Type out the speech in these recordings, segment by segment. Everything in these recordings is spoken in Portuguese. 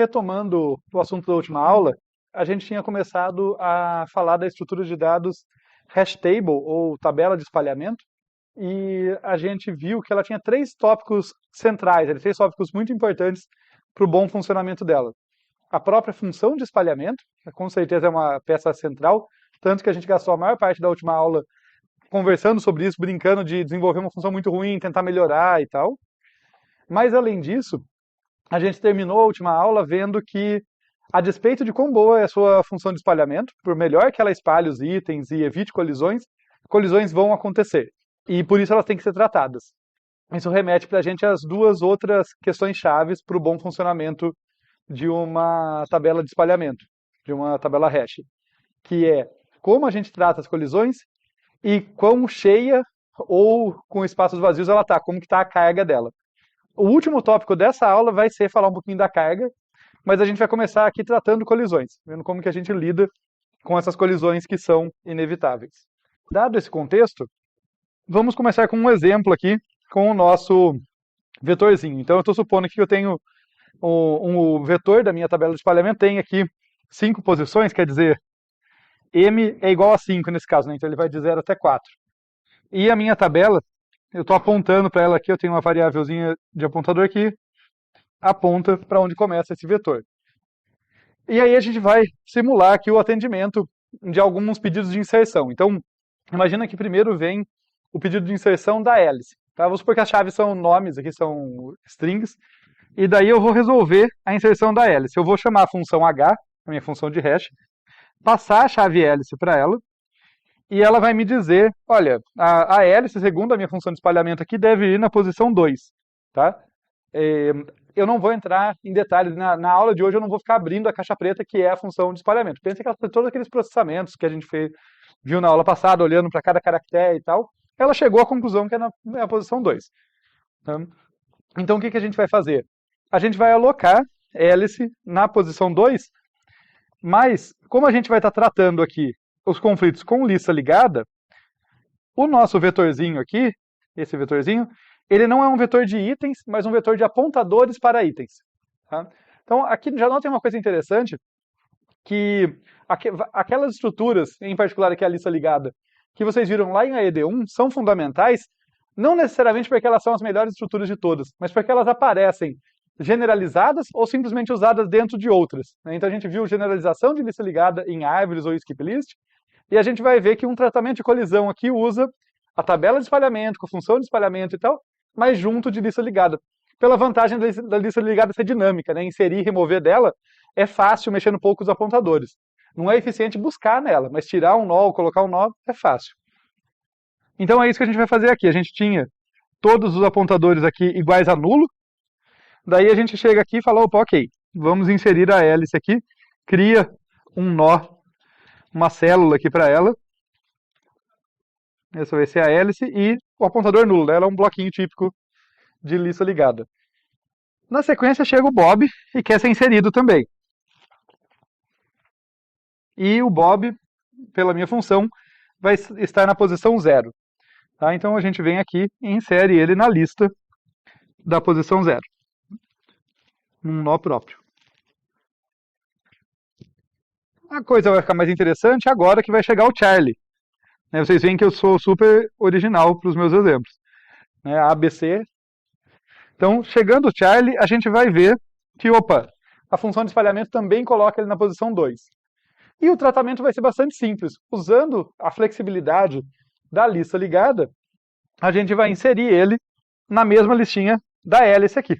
retomando o assunto da última aula, a gente tinha começado a falar da estrutura de dados hash table, ou tabela de espalhamento, e a gente viu que ela tinha três tópicos centrais, três tópicos muito importantes para o bom funcionamento dela. A própria função de espalhamento, que com certeza é uma peça central, tanto que a gente gastou a maior parte da última aula conversando sobre isso, brincando de desenvolver uma função muito ruim, tentar melhorar e tal. Mas, além disso, a gente terminou a última aula vendo que, a despeito de quão boa é a sua função de espalhamento, por melhor que ela espalhe os itens e evite colisões, colisões vão acontecer. E por isso elas têm que ser tratadas. Isso remete para a gente às duas outras questões chaves para o bom funcionamento de uma tabela de espalhamento, de uma tabela hash, que é como a gente trata as colisões e quão cheia ou com espaços vazios ela está, como que está a carga dela. O último tópico dessa aula vai ser falar um pouquinho da carga, mas a gente vai começar aqui tratando colisões, vendo como que a gente lida com essas colisões que são inevitáveis. Dado esse contexto, vamos começar com um exemplo aqui com o nosso vetorzinho. Então eu estou supondo que eu tenho um vetor da minha tabela de espalhamento, tem aqui 5 posições, quer dizer, m é igual a 5 nesse caso, né? Então ele vai de 0 até 4. E a minha tabela, eu estou apontando para ela aqui, eu tenho uma variávelzinha de apontador que aponta para onde começa esse vetor. E aí a gente vai simular aqui o atendimento de alguns pedidos de inserção. Então, imagina que primeiro vem o pedido de inserção da hélice. Tá? Vamos supor que as chaves são nomes, aqui são strings, e daí eu vou resolver a inserção da hélice. Eu vou chamar a função h, a minha função de hash, passar a chave hélice para ela, e ela vai me dizer, olha, a hélice, segundo a minha função de espalhamento aqui, deve ir na posição 2. Tá? Eu não vou entrar em detalhes, na aula de hoje eu não vou ficar abrindo a caixa preta, que é a função de espalhamento. Pensa que todos aqueles processamentos que a gente viu na aula passada, olhando para cada caractere e tal, ela chegou à conclusão que é na posição 2. Tá? Então o que a gente vai fazer? A gente vai alocar hélice na posição 2, mas como a gente vai estar tratando aqui os conflitos com lista ligada, o nosso vetorzinho aqui, esse vetorzinho, ele não é um vetor de itens, mas um vetor de apontadores para itens. Tá? Então aqui já notem uma coisa interessante, que aquelas estruturas, em particular aqui a lista ligada, que vocês viram lá em AED1, são fundamentais, não necessariamente porque elas são as melhores estruturas de todas, mas porque elas aparecem generalizadas ou simplesmente usadas dentro de outras. Né? Então a gente viu generalização de lista ligada em árvores ou skip list, e a gente vai ver que um tratamento de colisão aqui usa a tabela de espalhamento, com função de espalhamento e tal, mas junto de lista ligada. Pela vantagem da lista ligada ser dinâmica, né? Inserir e remover dela é fácil mexendo pouco os apontadores. Não é eficiente buscar nela, mas tirar um nó ou colocar um nó é fácil. Então é isso que a gente vai fazer aqui. A gente tinha todos os apontadores aqui iguais a nulo. Daí a gente chega aqui e fala, opa, ok, vamos inserir a hélice aqui, cria um nó, uma célula aqui para ela. Essa vai ser a hélice e o apontador nulo, né? Ela é um bloquinho típico de lista ligada. Na sequência chega o Bob e quer ser inserido também. E o Bob, pela minha função, vai estar na posição 0. Tá? Então a gente vem aqui e insere ele na lista da posição 0. Num nó próprio. A coisa vai ficar mais interessante agora que vai chegar o Charlie. Vocês veem que eu sou super original para os meus exemplos. A, B, C. Então, chegando o Charlie, a gente vai ver que, opa, a função de espalhamento também coloca ele na posição 2. E o tratamento vai ser bastante simples. Usando a flexibilidade da lista ligada, a gente vai inserir ele na mesma listinha da hélice aqui.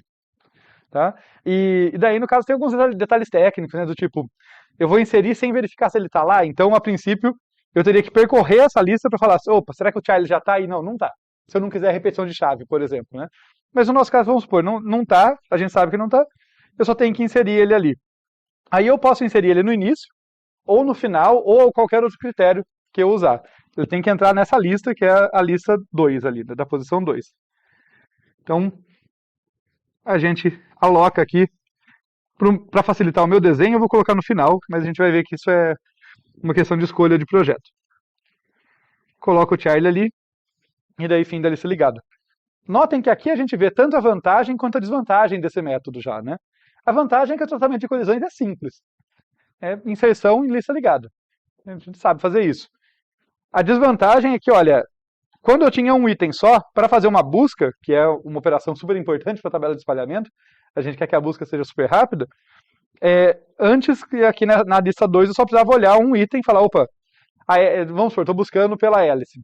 Tá? E daí, no caso, tem alguns detalhes técnicos, né, do tipo, eu vou inserir sem verificar se ele está lá, então, a princípio, eu teria que percorrer essa lista para falar, opa, será que o Charlie já está aí? Não, não está. Se eu não quiser repetição de chave, por exemplo. Né? Mas no nosso caso, vamos supor, não está, a gente sabe que não está, eu só tenho que inserir ele ali. Aí eu posso inserir ele no início, ou no final, ou qualquer outro critério que eu usar. Ele tem que entrar nessa lista, que é a lista 2 ali, da posição 2. Então, a gente aloca aqui, para facilitar o meu desenho, eu vou colocar no final, mas a gente vai ver que isso é uma questão de escolha de projeto. Coloco o Charlie ali, e daí fim da lista ligada. Notem que aqui a gente vê tanto a vantagem quanto a desvantagem desse método já, né? A vantagem é que o tratamento de colisões é simples. É inserção em lista ligada. A gente sabe fazer isso. A desvantagem é que, olha, quando eu tinha um item só, para fazer uma busca, que é uma operação super importante para a tabela de espalhamento, a gente quer que a busca seja super rápida, antes que aqui na lista 2 eu só precisava olhar um item e falar, opa, vamos supor, estou buscando pela hélice.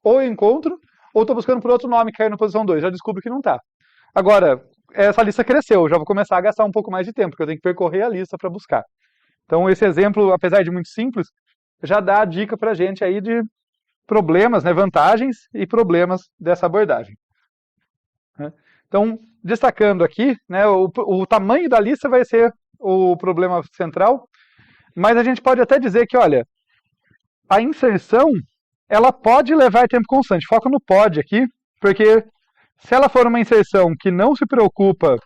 Ou eu encontro, ou estou buscando por outro nome que caiu na posição 2, já descubro que não está. Agora, essa lista cresceu, já vou começar a gastar um pouco mais de tempo, porque eu tenho que percorrer a lista para buscar. Então esse exemplo, apesar de muito simples, já dá a dica para a gente aí de problemas, né, vantagens e problemas dessa abordagem. Então, destacando aqui, né, o tamanho da lista vai ser o problema central, mas a gente pode até dizer que, olha, a inserção, ela pode levar tempo constante. Foco no pode aqui, porque se ela for uma inserção que não se preocupa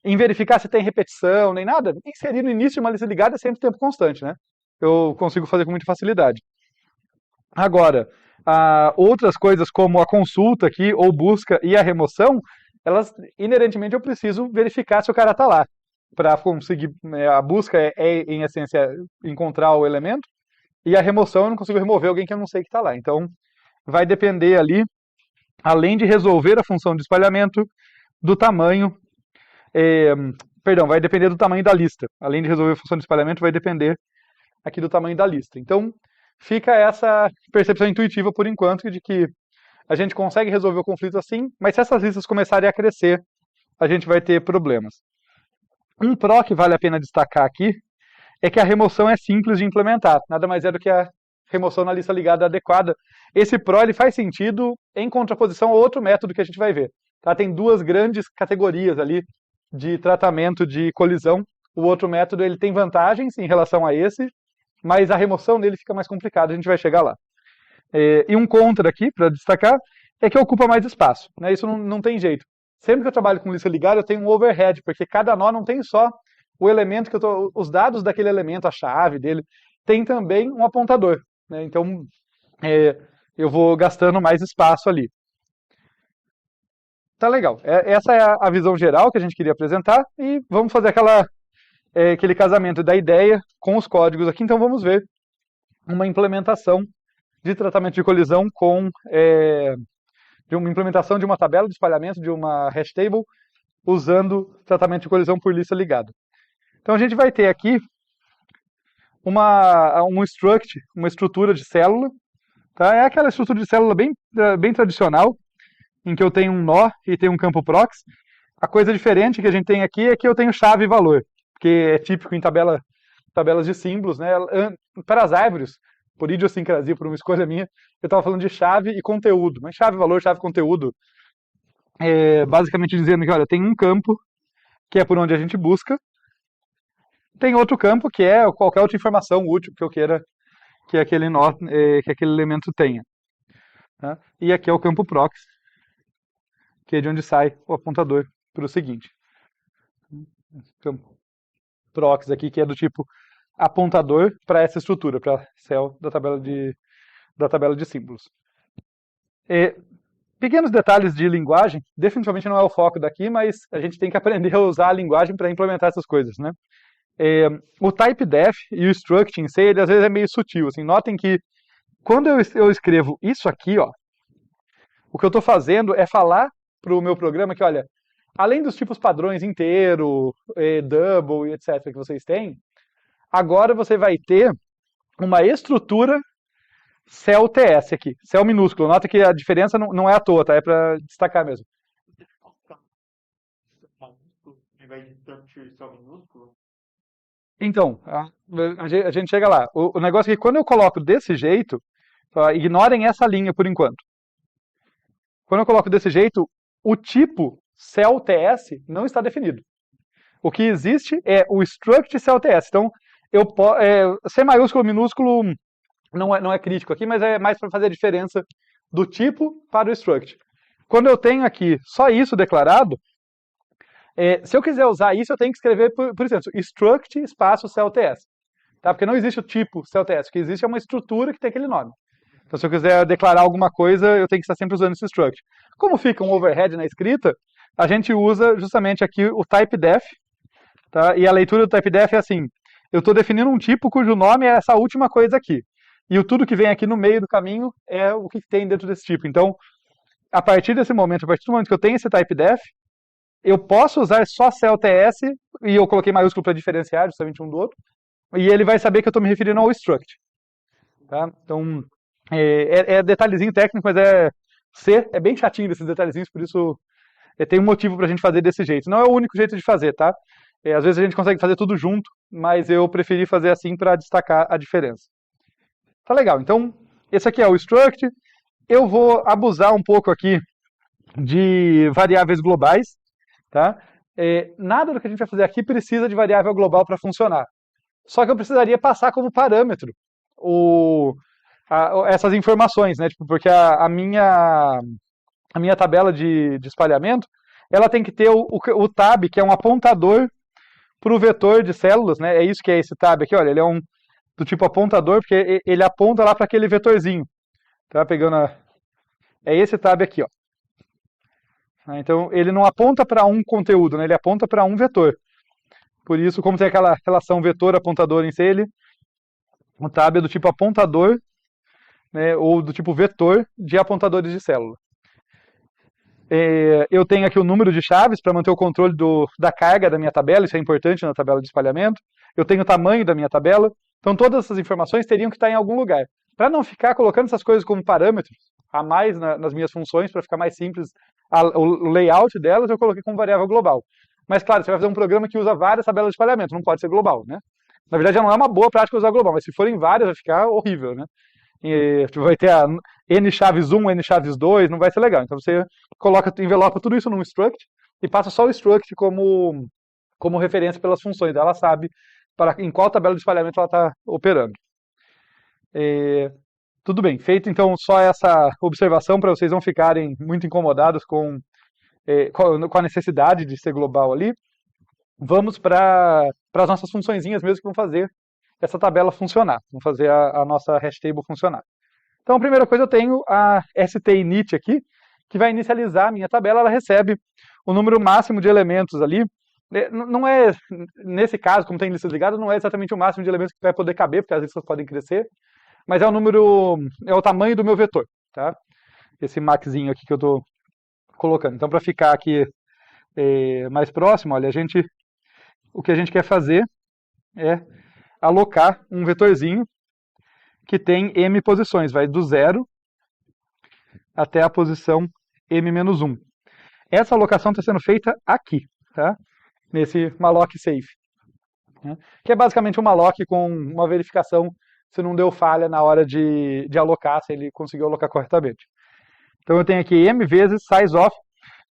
em verificar se tem repetição nem nada, inserir no início de uma lista ligada é sempre tempo constante, né? Eu consigo fazer com muita facilidade. Agora, outras coisas como a consulta aqui, ou busca e a remoção, elas, inerentemente, eu preciso verificar se o cara está lá. Para conseguir, a busca em essência, encontrar o elemento, e a remoção eu não consigo remover alguém que eu não sei que está lá. Então, vai depender ali, além de resolver a função de espalhamento, do tamanho, vai depender do tamanho da lista. Além de resolver a função de espalhamento, vai depender aqui do tamanho da lista. Então, fica essa percepção intuitiva, por enquanto, de que a gente consegue resolver o conflito assim, mas se essas listas começarem a crescer, a gente vai ter problemas. Um pró que vale a pena destacar aqui é que a remoção é simples de implementar, nada mais é do que a remoção na lista ligada adequada. Esse pró ele faz sentido em contraposição a outro método que a gente vai ver. Tá? Tem duas grandes categorias ali de tratamento de colisão. O outro método ele tem vantagens em relação a esse, mas a remoção dele fica mais complicada, a gente vai chegar lá. E um contra aqui, para destacar, é que ocupa mais espaço. Né? Isso não tem jeito. Sempre que eu trabalho com lista ligada, eu tenho um overhead, porque cada nó não tem só o elemento que os dados daquele elemento, a chave dele, tem também um apontador. Né? Então, eu vou gastando mais espaço ali. Tá legal. Essa é a visão geral que a gente queria apresentar e vamos fazer aquele casamento da ideia com os códigos aqui. Então, vamos ver uma implementação de tratamento de colisão de uma implementação de uma tabela de espalhamento, de uma hash table, usando tratamento de colisão por lista ligada. Então a gente vai ter aqui um struct, uma estrutura de célula. Tá? É aquela estrutura de célula bem tradicional, em que eu tenho um nó e tenho um campo prox. A coisa diferente que a gente tem aqui é que eu tenho chave e valor, que é típico em tabelas de símbolos. Né? Para as árvores, por idiosincrasia, por uma escolha minha, eu estava falando de chave e conteúdo. Mas chave, valor, chave, conteúdo, basicamente dizendo que, olha, tem um campo, que é por onde a gente busca, tem outro campo, que é qualquer outra informação útil que eu queira que aquele nó, que aquele elemento tenha. Tá? E aqui é o campo prox, que é de onde sai o apontador para o seguinte. Campo prox aqui, que é do tipo apontador para essa estrutura, para a cell da tabela de símbolos. Pequenos detalhes de linguagem, definitivamente não é o foco daqui, mas a gente tem que aprender a usar a linguagem para implementar essas coisas, né? O typedef e o struct em C, ele às vezes é meio sutil. Assim, notem que quando eu escrevo isso aqui, ó, o que eu estou fazendo é falar para o meu programa que, olha, além dos tipos padrões inteiro, double, etc., que vocês têm, agora você vai ter uma estrutura CEL-TS aqui, cell minúsculo. Nota que a diferença não é à toa, tá? É para destacar mesmo. Então, a gente chega lá. O negócio é que quando eu coloco desse jeito, ignorem essa linha por enquanto. Quando eu coloco desse jeito, o tipo CEL-TS não está definido. O que existe é o struct CEL-TS. Então, C maiúsculo, minúsculo, não é crítico aqui, mas é mais para fazer a diferença do tipo para o struct. Quando eu tenho aqui só isso declarado, se eu quiser usar isso, eu tenho que escrever, por exemplo, struct espaço CEL-TS. Tá? Porque não existe o tipo CEL-TS, o que existe é uma estrutura que tem aquele nome. Então, se eu quiser declarar alguma coisa, eu tenho que estar sempre usando esse struct. Como fica um overhead na escrita, a gente usa justamente aqui o typedef, tá? E a leitura do typedef é assim, eu estou definindo um tipo cujo nome é essa última coisa aqui. E o tudo que vem aqui no meio do caminho é o que tem dentro desse tipo. Então, a partir desse momento, a partir do momento que eu tenho esse typedef, eu posso usar só CLTS, e eu coloquei maiúsculo para diferenciar justamente um do outro, e ele vai saber que eu estou me referindo ao struct. Tá? Então, é detalhezinho técnico, mas é bem chatinho desses detalhezinhos, por isso tem um motivo para a gente fazer desse jeito. Não é o único jeito de fazer, tá? Às vezes a gente consegue fazer tudo junto, mas eu preferi fazer assim para destacar a diferença. Tá legal, então esse aqui é o struct. Eu vou abusar um pouco aqui de variáveis globais, tá? Nada do que a gente vai fazer aqui precisa de variável global para funcionar. Só que eu precisaria passar como parâmetro essas informações, né? Tipo, porque a minha tabela de espalhamento, ela tem que ter o tab, que é um apontador para o vetor de células, né? É isso que é esse tab aqui, olha, ele é do tipo apontador, porque ele aponta lá para aquele vetorzinho. Tá pegando é esse tab aqui, ó. Então, ele não aponta para um conteúdo, né? Ele aponta para um vetor. Por isso, como tem aquela relação vetor-apontador em si, o tab é do tipo apontador, né? Ou do tipo vetor de apontadores de célula. Eu tenho aqui o número de chaves para manter o controle da carga da minha tabela, isso é importante na tabela de espalhamento. Eu tenho o tamanho da minha tabela. Então, todas essas informações teriam que estar em algum lugar. Para não ficar colocando essas coisas como parâmetros a mais nas minhas funções, para ficar mais simples o layout delas, eu coloquei como variável global. Mas, claro, você vai fazer um programa que usa várias tabelas de espalhamento, não pode ser global, né? Na verdade, já não é uma boa prática usar global, mas se forem várias, vai ficar horrível, né? Vai ter a N chaves 1, N chaves 2, não vai ser legal. Então você envelopa tudo isso num struct e passa só o struct como referência pelas funções. Ela sabe em qual tabela de espalhamento ela está operando. Tudo bem, feito então só essa observação para vocês não ficarem muito incomodados com a necessidade de ser global ali. Vamos para as nossas funçõezinhas mesmo que vão fazer essa tabela funcionar, vão fazer a nossa hash table funcionar. Então, a primeira coisa, eu tenho a STInit aqui, que vai inicializar a minha tabela, ela recebe o número máximo de elementos ali. Não é, nesse caso, como tem listas ligadas, não é exatamente o máximo de elementos que vai poder caber, porque as listas podem crescer, mas é o tamanho do meu vetor, tá? Esse maxzinho aqui que eu estou colocando. Então, para ficar aqui mais próximo, olha, o que a gente quer fazer é alocar um vetorzinho que tem m posições, vai do 0 até a posição m-1. Essa alocação está sendo feita aqui, tá? Nesse malloc safe, né? Que é basicamente um malloc com uma verificação se não deu falha na hora de alocar, se ele conseguiu alocar corretamente. Então eu tenho aqui m vezes size of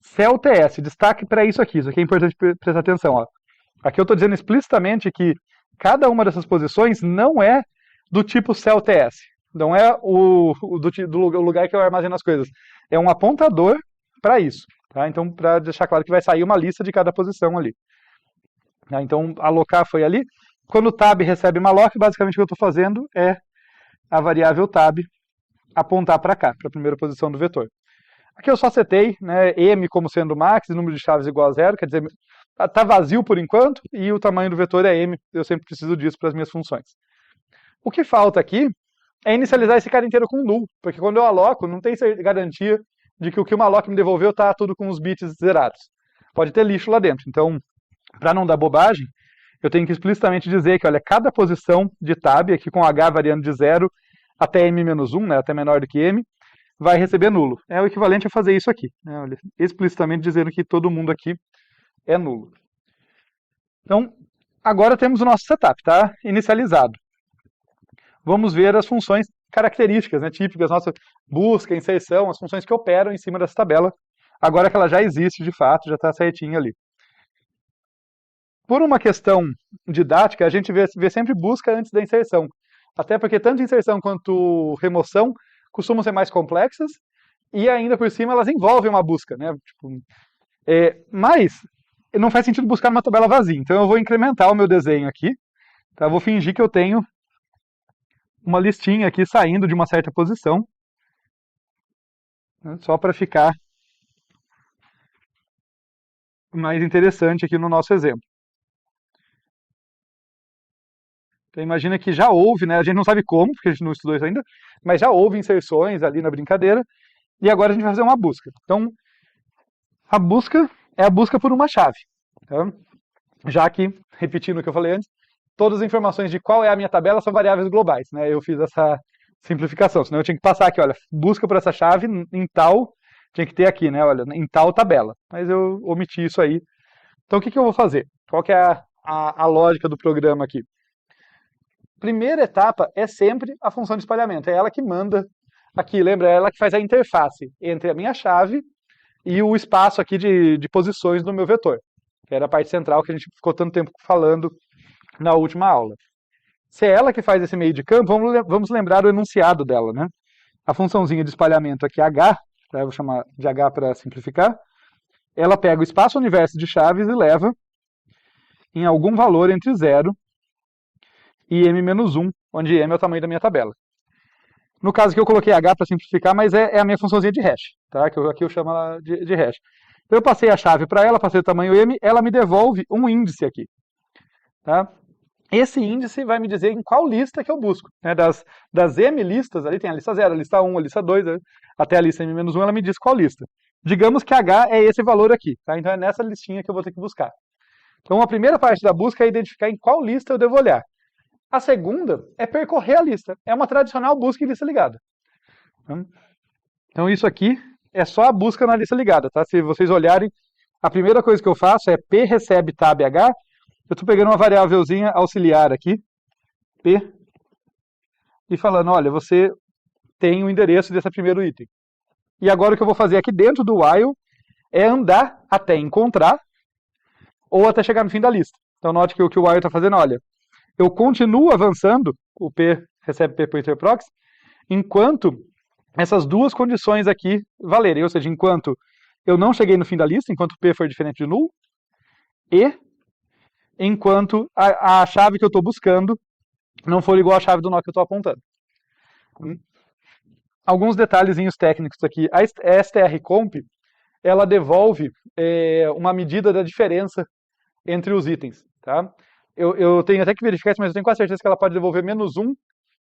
CLTS, destaque para isso aqui é importante prestar atenção. Ó. Aqui eu estou dizendo explicitamente que cada uma dessas posições não é do tipo CLTS, não é do lugar que eu armazeno as coisas, é um apontador para isso. Tá? Então, para deixar claro que vai sair uma lista de cada posição ali. Tá? Então, alocar foi ali. Quando o tab recebe malloc, basicamente o que eu estou fazendo é a variável tab apontar para cá, para a primeira posição do vetor. Aqui eu só setei, né, m como sendo max, número de chaves igual a 0, quer dizer, está vazio por enquanto, e o tamanho do vetor é m, eu sempre preciso disso para as minhas funções. O que falta aqui é inicializar esse cara inteiro com null, porque quando eu aloco, não tem garantia de que o que o malloc me devolveu está tudo com os bits zerados. Pode ter lixo lá dentro. Então, para não dar bobagem, eu tenho que explicitamente dizer que, olha, cada posição de tab, aqui com h variando de 0 até m-1, né, até menor do que m, vai receber nulo. É o equivalente a fazer isso aqui, né, olha, explicitamente dizendo que todo mundo aqui é nulo. Então, agora temos o nosso setup, tá? Inicializado. Vamos ver as funções características, né, típicas, nossa busca, inserção, as funções que operam em cima dessa tabela, agora que ela já existe de fato, já está certinha ali. Por uma questão didática, a gente vê sempre busca antes da inserção. Até porque tanto inserção quanto remoção costumam ser mais complexas e ainda por cima elas envolvem uma busca, né? Tipo, mas não faz sentido buscar numa tabela vazia. Então eu vou incrementar o meu desenho aqui. Tá? Vou fingir que eu tenho uma listinha aqui saindo de uma certa posição, né? Só para ficar mais interessante aqui no nosso exemplo. Então imagina que já houve, né? A gente não sabe como, porque a gente não estudou isso ainda, mas já houve inserções ali na brincadeira, e agora a gente vai fazer uma busca. Então, a busca é a busca por uma chave. Tá? Já que, repetindo o que eu falei antes, todas as informações de qual é a minha tabela são variáveis globais, né? Eu fiz essa simplificação, senão eu tinha que passar aqui, olha, busca por essa chave em tal, tinha que ter aqui, né? Olha, em tal tabela. Mas eu omiti isso aí. Então, o que eu vou fazer? Qual que é a lógica do programa aqui? Primeira etapa é sempre a função de espalhamento. É ela que manda aqui, lembra? É ela que faz a interface entre a minha chave e o espaço aqui de posições do meu vetor, que era a parte central que a gente ficou tanto tempo falando na última aula. Se é ela que faz esse meio de campo, vamos lembrar o enunciado dela, né? A funçãozinha de espalhamento aqui, H, tá? Eu vou chamar de H para simplificar, ela pega o espaço universo de chaves e leva em algum valor entre 0 e m-1, onde m é o tamanho da minha tabela. No caso aqui eu coloquei H para simplificar, mas é a minha funçãozinha de hash, tá? Que aqui eu chamo ela de hash. Então eu passei a chave para ela, passei o tamanho m, ela me devolve um índice aqui. Tá? Esse índice vai me dizer em qual lista que eu busco. Né? Das m listas, ali tem a lista 0, a lista 1, a lista 2, até a lista m-1, ela me diz qual lista. Digamos que H é esse valor aqui, tá? Então é nessa listinha que eu vou ter que buscar. Então a primeira parte da busca é identificar em qual lista eu devo olhar. A segunda é percorrer a lista. É uma tradicional busca em lista ligada. Então isso aqui é só a busca na lista ligada, tá? Se vocês olharem, a primeira coisa que eu faço é p recebe tab h. Eu estou pegando uma variávelzinha auxiliar aqui, p, e falando, olha, você tem o endereço desse primeiro item. E agora o que eu vou fazer aqui dentro do while é andar até encontrar ou até chegar no fim da lista. Então note que o que o while está fazendo, olha, eu continuo avançando, o p recebe p pointer proxy, enquanto essas duas condições aqui valerem, ou seja, enquanto eu não cheguei no fim da lista, enquanto p for diferente de null, e enquanto a chave que eu estou buscando não for igual à chave do nó que eu estou apontando. Alguns detalhezinhos técnicos aqui. A strcomp, ela devolve uma medida da diferença entre os itens. Tá? Eu tenho até que verificar isso, mas eu tenho quase certeza que ela pode devolver -1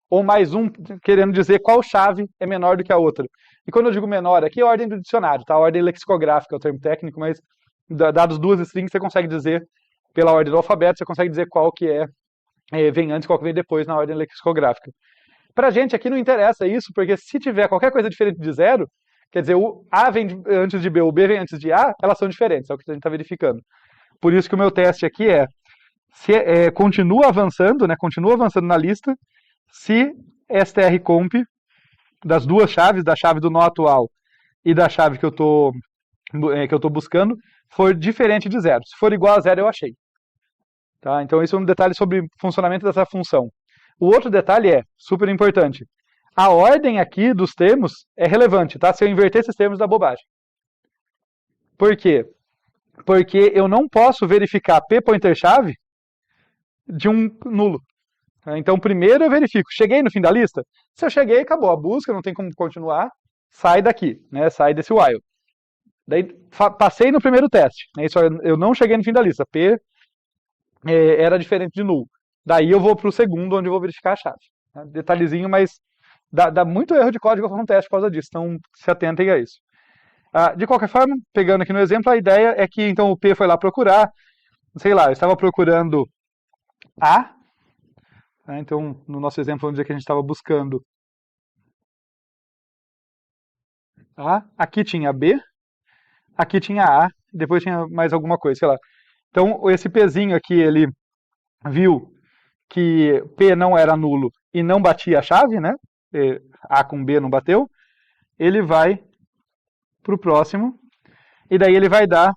ou +1, querendo dizer qual chave é menor do que a outra. E quando eu digo menor, aqui é a ordem do dicionário, tá? A ordem lexicográfica é o termo técnico, mas dados duas strings você consegue dizer pela ordem do alfabeto, você consegue dizer qual que vem antes, qual que vem depois na ordem lexicográfica. Pra gente aqui não interessa isso, porque se tiver qualquer coisa diferente de 0, quer dizer, o A vem antes de B, o B vem antes de A, elas são diferentes, é o que a gente está verificando. Por isso que o meu teste aqui continua avançando, né, continua avançando na lista, se strcomp das duas chaves, da chave do nó atual e da chave que eu estou buscando, for diferente de 0. Se for igual a 0, eu achei. Tá? Então, esse é um detalhe sobre o funcionamento dessa função. O outro detalhe é, super importante, a ordem aqui dos termos é relevante, tá? Se eu inverter esses termos, dá bobagem. Por quê? Porque eu não posso verificar p pointer chave de um nulo. Tá? Então, primeiro eu verifico, cheguei no fim da lista? Se eu cheguei, acabou a busca, não tem como continuar, sai daqui, né? Sai desse while. Daí, passei no primeiro teste, né? Isso, eu não cheguei no fim da lista, p era diferente de null. Daí eu vou para o segundo, onde eu vou verificar a chave. Né? Detalhezinho, mas dá muito erro de código fazer um teste por causa disso, então se atentem a isso. De qualquer forma, pegando aqui no exemplo, a ideia é que então o P foi lá procurar, sei lá, eu estava procurando A, né? Então no nosso exemplo vamos dizer que a gente estava buscando A, aqui tinha B, aqui tinha A, depois tinha mais alguma coisa, sei lá. Então esse Pzinho aqui, ele viu que P não era nulo e não batia a chave, né? A com B não bateu, ele vai para o próximo, e daí ele vai dar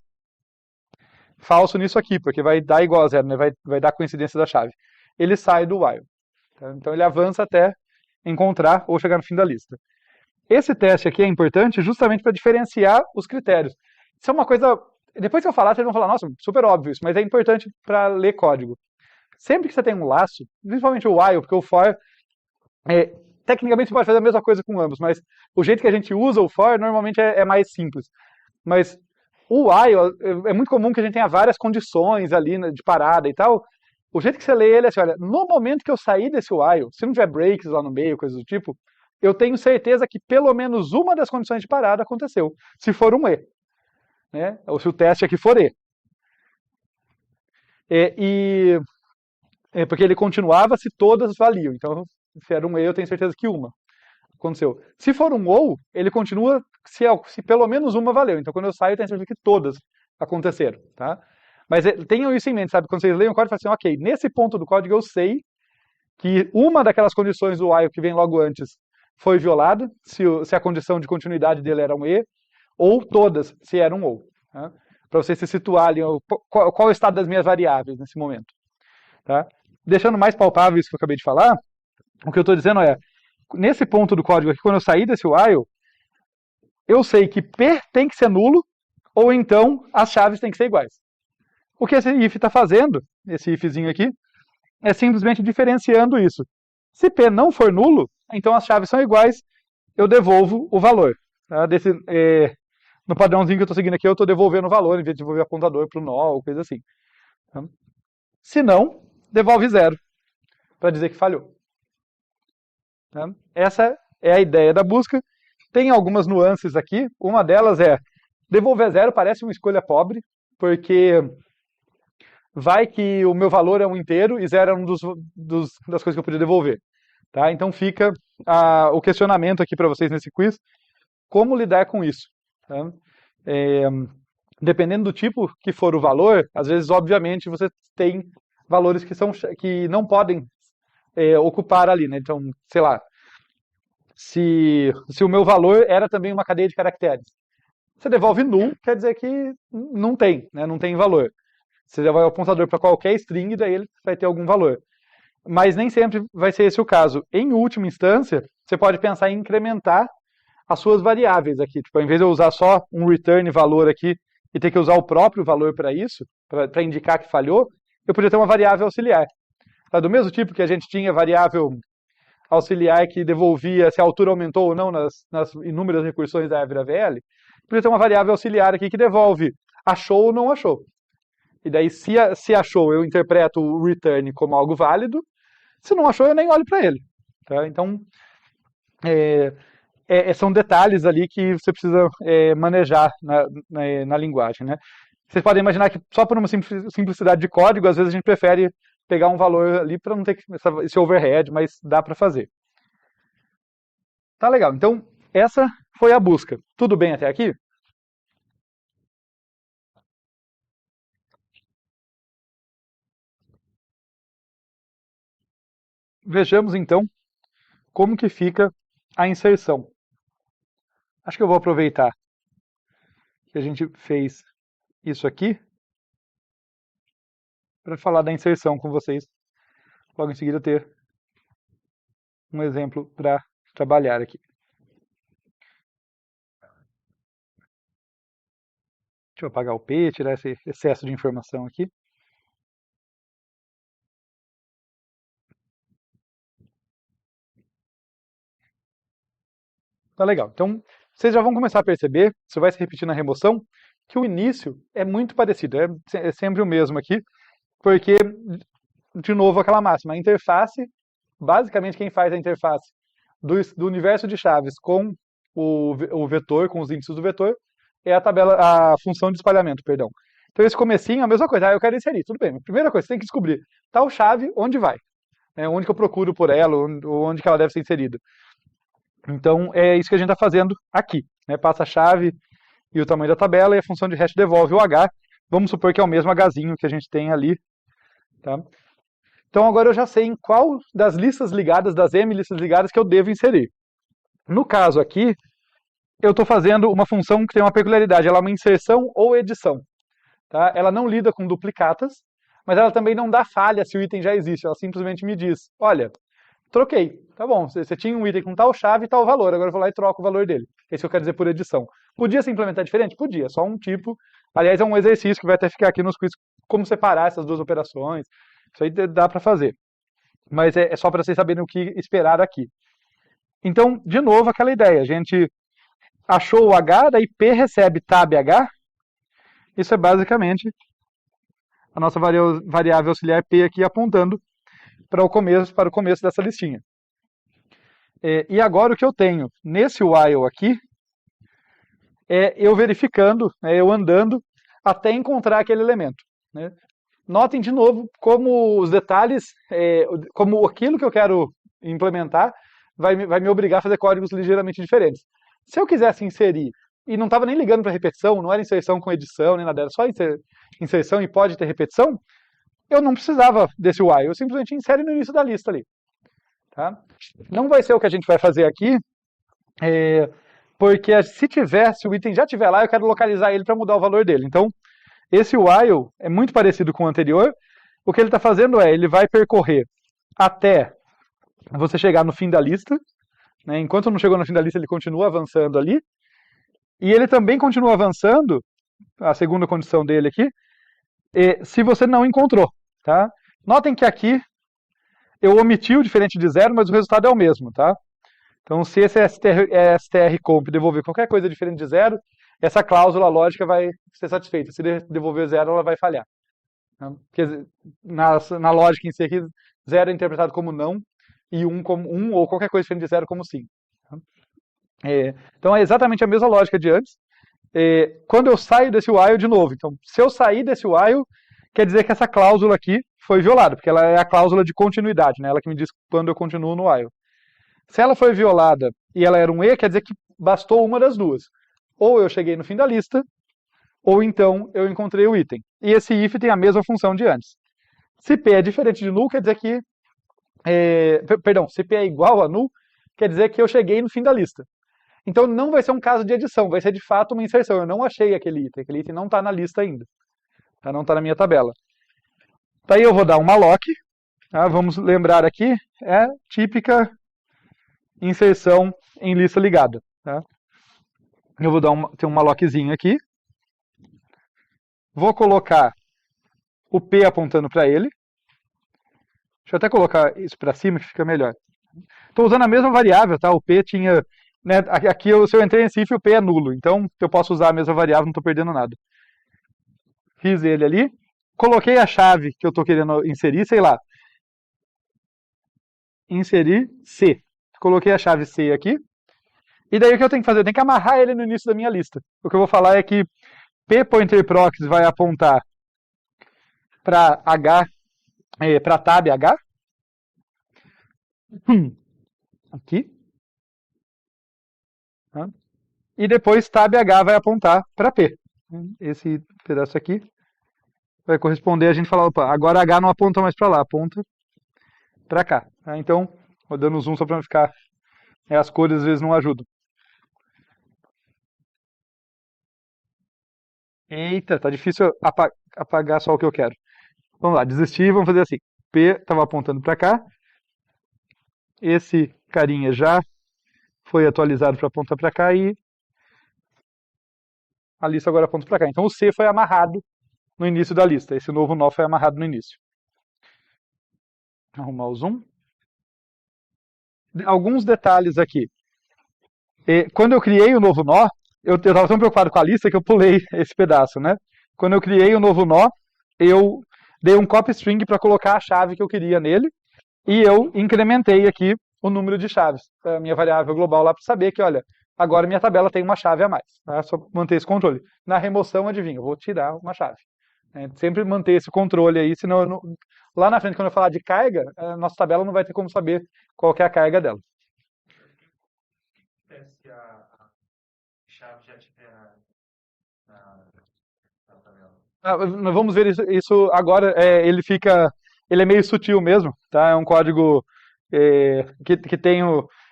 falso nisso aqui, porque vai dar igual a 0, né? Vai dar coincidência da chave. Ele sai do while. Tá? Então ele avança até encontrar ou chegar no fim da lista. Esse teste aqui é importante justamente para diferenciar os critérios. Isso é uma coisa... Depois que eu falar, vocês vão falar, nossa, super óbvio isso, mas é importante para ler código. Sempre que você tem um laço, principalmente o while, porque o for... tecnicamente você pode fazer a mesma coisa com ambos, mas o jeito que a gente usa o for normalmente é mais simples. Mas o while, é muito comum que a gente tenha várias condições ali, né, de parada e tal. O jeito que você lê ele é assim, olha, no momento que eu sair desse while, se não tiver breaks lá no meio, coisa do tipo, eu tenho certeza que pelo menos uma das condições de parada aconteceu, se for um E, né? Ou se o teste aqui for E. Porque ele continuava se todas valiam. Então, se era um E, eu tenho certeza que uma aconteceu. Se for um OU, ele continua se pelo menos uma valeu. Então, quando eu saio, eu tenho certeza que todas aconteceram, tá? Mas tenham isso em mente, sabe? Quando vocês leem o código, falam assim, ok, nesse ponto do código eu sei que uma daquelas condições do while que vem logo antes foi violada, se a condição de continuidade dele era um E, ou todas, se era um OU. Tá? Para você se situar ali, qual é o estado das minhas variáveis nesse momento. Tá? Deixando mais palpável isso que eu acabei de falar, o que eu estou dizendo é, nesse ponto do código aqui, quando eu sair desse while, eu sei que P tem que ser nulo, ou então as chaves têm que ser iguais. O que esse if está fazendo, esse ifzinho aqui, é simplesmente diferenciando isso. Se P não for nulo, então as chaves são iguais, eu devolvo o valor. Tá? No padrãozinho que eu estou seguindo aqui, eu estou devolvendo o valor, em vez de devolver o apontador para o null, coisa assim. Tá? Se não, devolve zero, para dizer que falhou. Tá? Essa é a ideia da busca. Tem algumas nuances aqui. Uma delas é, devolver zero parece uma escolha pobre, porque vai que o meu valor é um inteiro e zero é uma das coisas que eu podia devolver. Tá? Então fica o questionamento aqui para vocês nesse quiz, como lidar com isso. Tá? Dependendo do tipo que for o valor, às vezes, obviamente, você tem valores que não podem ocupar ali. Né? Então, sei lá, se o meu valor era também uma cadeia de caracteres, você devolve null, quer dizer que não tem, né? Não tem valor. Você devolve o apontador para qualquer string, daí ele vai ter algum valor. Mas nem sempre vai ser esse o caso. Em última instância, você pode pensar em incrementar as suas variáveis aqui. Tipo, ao invés de eu usar só um return valor aqui e ter que usar o próprio valor para isso, para indicar que falhou, eu podia ter uma variável auxiliar. Tá? Do mesmo tipo que a gente tinha variável auxiliar que devolvia se a altura aumentou ou não nas inúmeras recursões da árvore AVL, podia ter uma variável auxiliar aqui que devolve achou ou não achou. E daí, se achou, eu interpreto o return como algo válido. Se não achou, eu nem olho para ele. Tá? Então, são detalhes ali que você precisa manejar na linguagem. Né? Vocês podem imaginar que só por uma simplicidade de código, às vezes a gente prefere pegar um valor ali para não ter esse overhead, mas dá para fazer. Tá legal. Então, essa foi a busca. Tudo bem até aqui? Vejamos então como que fica a inserção. Acho que eu vou aproveitar que a gente fez isso aqui para falar da inserção com vocês. Logo em seguida ter um exemplo para trabalhar aqui. Deixa eu apagar o P, tirar esse excesso de informação aqui. Tá legal. Então, vocês já vão começar a perceber, isso vai se repetir na remoção, que o início é muito parecido, é sempre o mesmo aqui, porque, de novo, aquela máxima, a interface, basicamente quem faz a interface do universo de chaves com o vetor, com os índices do vetor, é a função de espalhamento, perdão. Então esse comecinho é a mesma coisa, eu quero inserir, tudo bem, mas primeira coisa, você tem que descobrir tal chave, onde vai, onde que eu procuro por ela, onde que ela deve ser inserida. Então é isso que a gente está fazendo aqui, né? Passa a chave e o tamanho da tabela e a função de hash devolve o H, vamos supor que é o mesmo Hzinho que a gente tem ali, tá? Então agora eu já sei em qual das listas ligadas, das M listas ligadas, que eu devo inserir. No caso aqui, eu estou fazendo uma função que tem uma peculiaridade, ela é uma inserção ou edição. Tá? Ela não lida com duplicatas, mas ela também não dá falha se o item já existe, ela simplesmente me diz, olha, troquei, tá bom, você tinha um item com tal chave e tal valor, agora eu vou lá e troco o valor dele. É isso que eu quero dizer por edição. Podia se implementar diferente? Podia, só um tipo. Aliás, é um exercício que vai até ficar aqui nos quiz, como separar essas duas operações. Isso aí dá para fazer. Mas é só para vocês saberem o que esperar aqui. Então, de novo, aquela ideia. A gente achou o H, daí P recebe tab H. Isso é basicamente a nossa variável auxiliar P aqui apontando para o começo dessa listinha. E agora o que eu tenho nesse while aqui é eu verificando, eu andando até encontrar aquele elemento, né? Notem de novo como os detalhes, como aquilo que eu quero implementar vai me obrigar a fazer códigos ligeiramente diferentes. Se eu quisesse inserir, e não estava nem ligando para repetição, não era inserção com edição, nem nada, era só inserção e pode ter repetição, eu não precisava desse while, eu simplesmente insere no início da lista ali. Tá? Não vai ser o que a gente vai fazer aqui, porque se o item já estiver lá, eu quero localizar ele para mudar o valor dele. Então, esse while é muito parecido com o anterior. O que ele está fazendo ele vai percorrer até você chegar no fim da lista. Né? Enquanto não chegou no fim da lista, ele continua avançando ali. E ele também continua avançando, a segunda condição dele aqui, se você não encontrou. Tá? Notem que aqui eu omiti o diferente de zero, mas o resultado é o mesmo. Tá? Então, se esse strcomp devolver qualquer coisa diferente de zero, essa cláusula lógica vai ser satisfeita. Se devolver zero, ela vai falhar. Porque na lógica em si aqui, zero é interpretado como não, e um como um, ou qualquer coisa diferente de zero como sim. Então é exatamente a mesma lógica de antes. Quando eu saio desse while de novo, então se eu sair desse while, quer dizer que essa cláusula aqui foi violada, porque ela é a cláusula de continuidade, né? Ela que me diz quando eu continuo no while. Se ela foi violada e ela era um E, quer dizer que bastou uma das duas. Ou eu cheguei no fim da lista, ou então eu encontrei o item. E esse if tem a mesma função de antes. Se P é diferente de null, quer dizer que... se P é igual a null, quer dizer que eu cheguei no fim da lista. Então não vai ser um caso de edição, vai ser de fato uma inserção. Eu não achei aquele item não está na lista ainda. Tá? Não está na minha tabela. Daí eu vou dar uma lock. Tá? Vamos lembrar aqui, é típica inserção em lista ligada. Tá? Eu vou ter um malloc aqui. Vou colocar o P apontando para ele. Deixa eu até colocar isso para cima que fica melhor. Estou usando a mesma variável, tá? O P tinha... Né, aqui, se eu entrei em if, o P é nulo. Então, eu posso usar a mesma variável, não estou perdendo nada. Fiz ele ali. Coloquei a chave que eu estou querendo inserir, sei lá. Inserir C. Coloquei a chave C aqui. E daí o que eu tenho que fazer? Eu tenho que amarrar ele no início da minha lista. O que eu vou falar é que p.pointerprox vai apontar para H, para tab H. Aqui. Tá? E depois tab H vai apontar para P. Esse pedaço aqui vai corresponder a gente falar, opa, agora H não aponta mais para lá, aponta para cá. Tá? Então, vou dando zoom só para não ficar... as cores às vezes não ajudam. Eita, tá difícil apagar só o que eu quero. Vamos lá, desistir, vamos fazer assim. P estava apontando para cá. Esse carinha já foi atualizado para apontar para cá e a lista agora aponta para cá. Então o C foi amarrado no início da lista. Esse novo nó foi amarrado no início. Arrumar o zoom. Alguns detalhes aqui. Quando eu criei o novo nó, eu estava tão preocupado com a lista que eu pulei esse pedaço, né? Quando eu criei o novo nó, eu dei um copy string para colocar a chave que eu queria nele e eu incrementei aqui o número de chaves, a minha variável global lá, para saber que, olha, agora minha tabela tem uma chave a mais. Tá? Só manter esse controle. Na remoção, adivinha, eu vou tirar uma chave. Sempre manter esse controle aí, senão lá na frente, quando eu falar de carga, a nossa tabela não vai ter como saber qual que é a carga dela. Se a chave já estiver na tabela. Nós vamos ver isso agora. Ele é meio sutil mesmo, tá? É um código que tem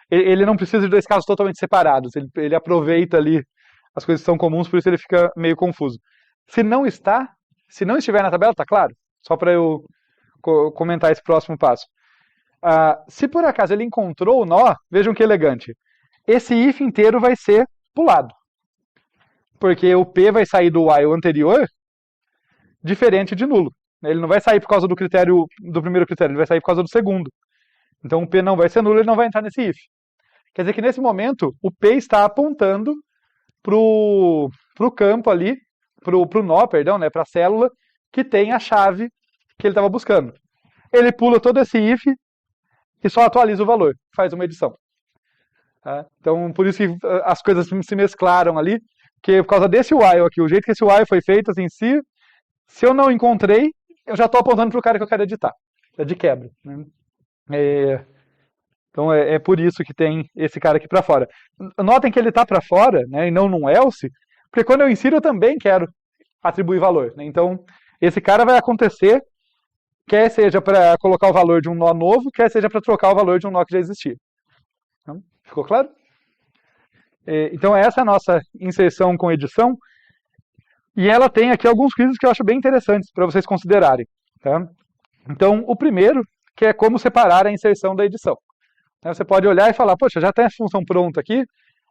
ele não precisa de dois casos totalmente separados. Ele aproveita ali as coisas que são comuns, por isso ele fica meio confuso. Se não estiver na tabela, tá claro? Só para eu comentar esse próximo passo. Se por acaso ele encontrou o nó, vejam que elegante. Esse if inteiro vai ser pulado. Porque o P vai sair do while anterior diferente de nulo. Ele não vai sair por causa do primeiro critério, ele vai sair por causa do segundo. Então o P não vai ser nulo, ele não vai entrar nesse if. Quer dizer que nesse momento o P está apontando para o campo ali, para o nó, perdão, né, para a célula que tem a chave que ele estava buscando. Ele pula todo esse if e só atualiza o valor, faz uma edição. Tá? Então, por isso que as coisas se mesclaram ali, que por causa desse while aqui, o jeito que esse while foi feito, assim, se eu não encontrei, eu já estou apontando para o cara que eu quero editar. É de quebra. Né? Então é por isso que tem esse cara aqui para fora. Notem que ele está para fora, né, e não num else, porque quando eu insiro eu também quero atribuir valor. Né? Então esse cara vai acontecer, quer seja para colocar o valor de um nó novo, quer seja para trocar o valor de um nó que já existia. Então, ficou claro? Então essa é a nossa inserção com edição. E ela tem aqui alguns quizzes que eu acho bem interessantes para vocês considerarem. Tá? Então o primeiro, que é como separar a inserção da edição. Você pode olhar e falar, poxa, já tem a função pronta aqui,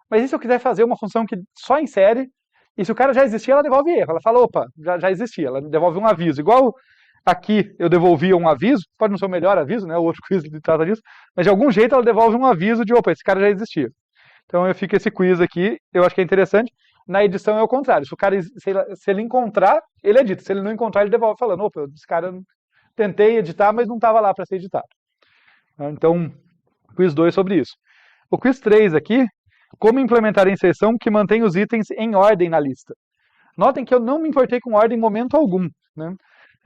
mas e se eu quiser fazer uma função que só insere, e se o cara já existia, ela devolve erro. Ela fala, opa, já existia, ela devolve um aviso. Igual aqui eu devolvia um aviso, pode não ser o melhor aviso, né? O outro quiz trata disso, mas de algum jeito ela devolve um aviso de, opa, esse cara já existia. Então eu fico esse quiz aqui, eu acho que é interessante. Na edição é o contrário, se o cara, se ele encontrar, ele edita. Se ele não encontrar, ele devolve falando, opa, esse cara tentei editar, mas não estava lá para ser editado. Então, quiz 2 sobre isso. O quiz 3 aqui, como implementar a inserção que mantém os itens em ordem na lista. Notem que eu não me importei com ordem em momento algum. Né?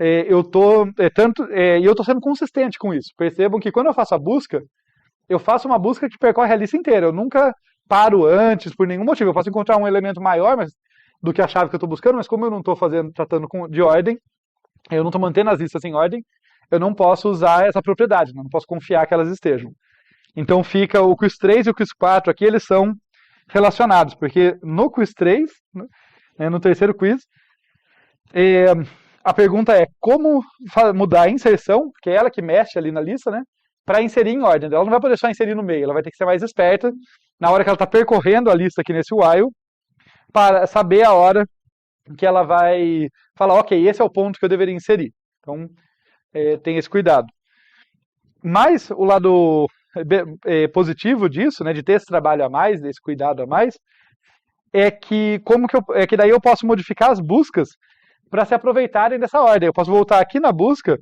Eu estou sendo consistente com isso. Percebam que quando eu faço a busca, eu faço uma busca que percorre a lista inteira. Eu nunca paro antes por nenhum motivo. Eu posso encontrar um elemento maior do que a chave que eu estou buscando, mas como eu não estou tratando de ordem, eu não estou mantendo as listas em ordem, eu não posso usar essa propriedade, não posso confiar que elas estejam. Então fica o quiz 3 e o quiz 4 aqui, eles são relacionados, porque no quiz 3, né, no terceiro quiz, a pergunta é como mudar a inserção, que é ela que mexe ali na lista, né, para inserir em ordem. Ela não vai poder só inserir no meio, ela vai ter que ser mais esperta na hora que ela está percorrendo a lista aqui nesse while, para saber a hora que ela vai falar, ok, esse é o ponto que eu deveria inserir. Então, tem esse cuidado. Mas o lado positivo disso, né, de ter esse trabalho a mais, desse cuidado a mais, é que daí eu posso modificar as buscas para se aproveitarem dessa ordem. Eu posso voltar aqui na busca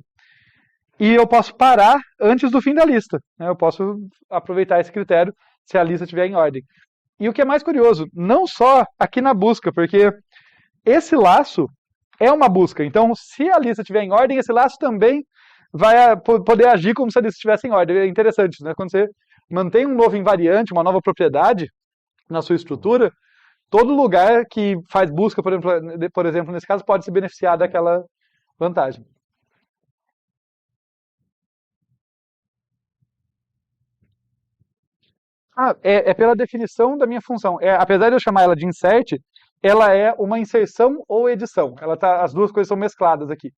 e eu posso parar antes do fim da lista. Né? Eu posso aproveitar esse critério se a lista estiver em ordem. E o que é mais curioso, não só aqui na busca, porque esse laço é uma busca. Então, se a lista estiver em ordem, esse laço também vai poder agir como se a lista estivesse em ordem. É interessante, né? Quando você mantém um novo invariante, uma nova propriedade na sua estrutura, todo lugar que faz busca, por exemplo, nesse caso, pode se beneficiar daquela vantagem. É pela definição da minha função. Apesar de eu chamar ela de insert, ela é uma inserção ou edição. As duas coisas são mescladas aqui.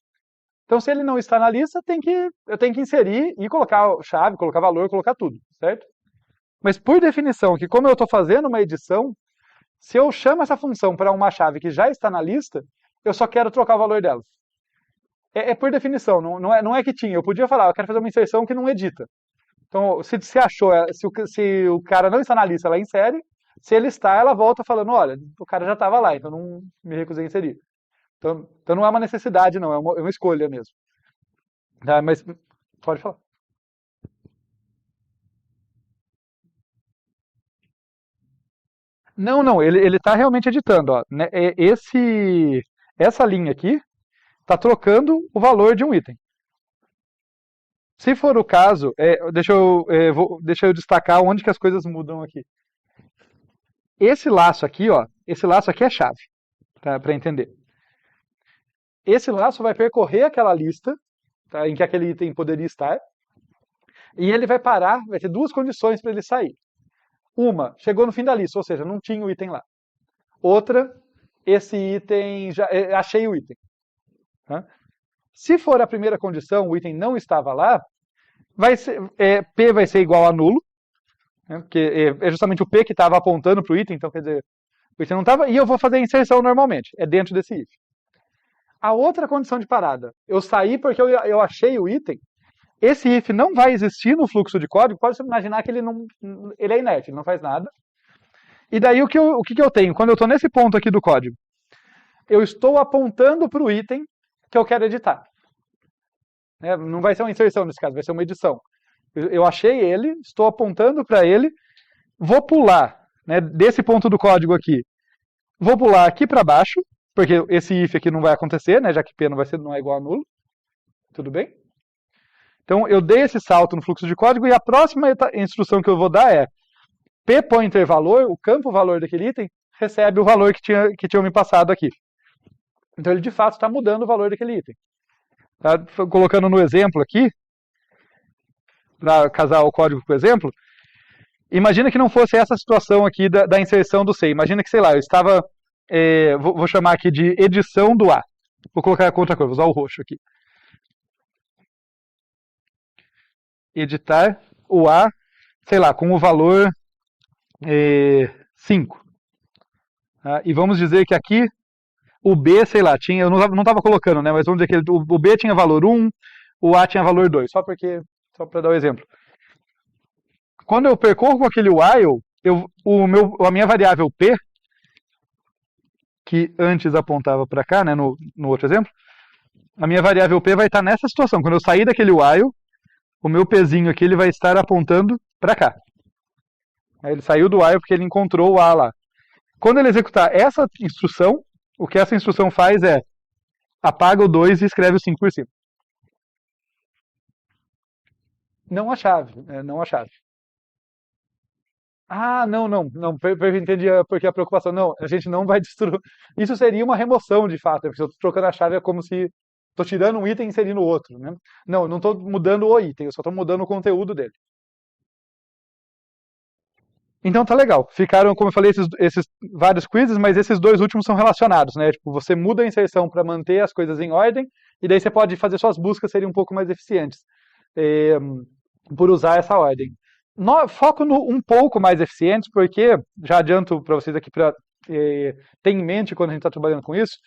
Então, se ele não está na lista, eu tenho que inserir e colocar chave, colocar valor, colocar tudo, certo? Mas por definição, que como eu estou fazendo uma edição, se eu chamo essa função para uma chave que já está na lista, eu só quero trocar o valor dela. Por definição, não é que tinha. Eu podia falar, eu quero fazer uma inserção que não edita. Então, se achou, se o cara não está na lista, ela insere. Se ele está, ela volta falando, olha, o cara já estava lá, então não me recusei a inserir. Então não é uma necessidade, não, é uma escolha mesmo. Mas pode falar. Não, ele está realmente editando. Ó, né, essa linha aqui está trocando o valor de um item. Se for o caso, deixa eu destacar onde que as coisas mudam aqui. Esse laço aqui, ó, é chave, tá, para entender. Esse laço vai percorrer aquela lista, tá, em que aquele item poderia estar, e ele vai parar, vai ter duas condições para ele sair. Uma, chegou no fim da lista, ou seja, não tinha o item lá. Outra, esse item, achei o item. Tá? Se for a primeira condição, o item não estava lá, P vai ser igual a nulo, né, porque é justamente o P que estava apontando para o item, então quer dizer, o item não estava, e eu vou fazer a inserção normalmente, é dentro desse if. A outra condição de parada, eu saí porque eu achei o item, esse if não vai existir no fluxo de código, pode imaginar que ele é inerte, ele não faz nada. E daí o que eu tenho? Quando eu estou nesse ponto aqui do código, eu estou apontando para o item que que eu quero editar. Não vai ser uma inserção nesse caso, vai ser uma edição. Eu achei ele, estou apontando para ele, vou pular, né, desse ponto do código aqui, vou pular aqui para baixo, porque esse if aqui não vai acontecer, né, já que p não é igual a nulo. Tudo bem? Então eu dei esse salto no fluxo de código e a próxima instrução que eu vou dar é p-pointer valor, o campo valor daquele item, recebe o valor que tinham me passado aqui. Então ele de fato está mudando o valor daquele item. Tá? Colocando no exemplo aqui, para casar o código com o exemplo, imagina que não fosse essa situação aqui da inserção do C. Imagina que, sei lá, eu estava, vou chamar aqui de edição do A. Vou colocar com outra cor, vou usar o roxo aqui. Editar o A, sei lá, com o valor 5. Tá? E vamos dizer que aqui o B, sei lá, tinha, eu não estava colocando, né, mas vamos dizer que o B tinha valor 1, o A tinha valor 2, só para dar o exemplo. Quando eu percorro aquele while, a minha variável P, que antes apontava para cá, né, no outro exemplo, a minha variável P vai estar nessa situação. Quando eu sair daquele while, o meu Pzinho aqui ele vai estar apontando para cá. Ele saiu do while porque ele encontrou o A lá. Quando ele executar essa instrução, o que essa instrução faz é apaga o 2 e escreve o 5 por cima. Não a chave, não a chave. Ah, não, entendi porque a preocupação. Não, a gente não vai destruir. Isso seria uma remoção, de fato, porque se eu estou trocando a chave é como se estou tirando um item e inserindo outro, né? Não estou mudando o item, eu só estou mudando o conteúdo dele. Então tá legal. Ficaram, como eu falei, esses vários quizzes, mas esses dois últimos são relacionados, né? Tipo, você muda a inserção para manter as coisas em ordem, e daí você pode fazer suas buscas serem um pouco mais eficientes por usar essa ordem. Foco no um pouco mais eficientes, porque, já adianto para vocês aqui para ter em mente quando a gente está trabalhando com isso,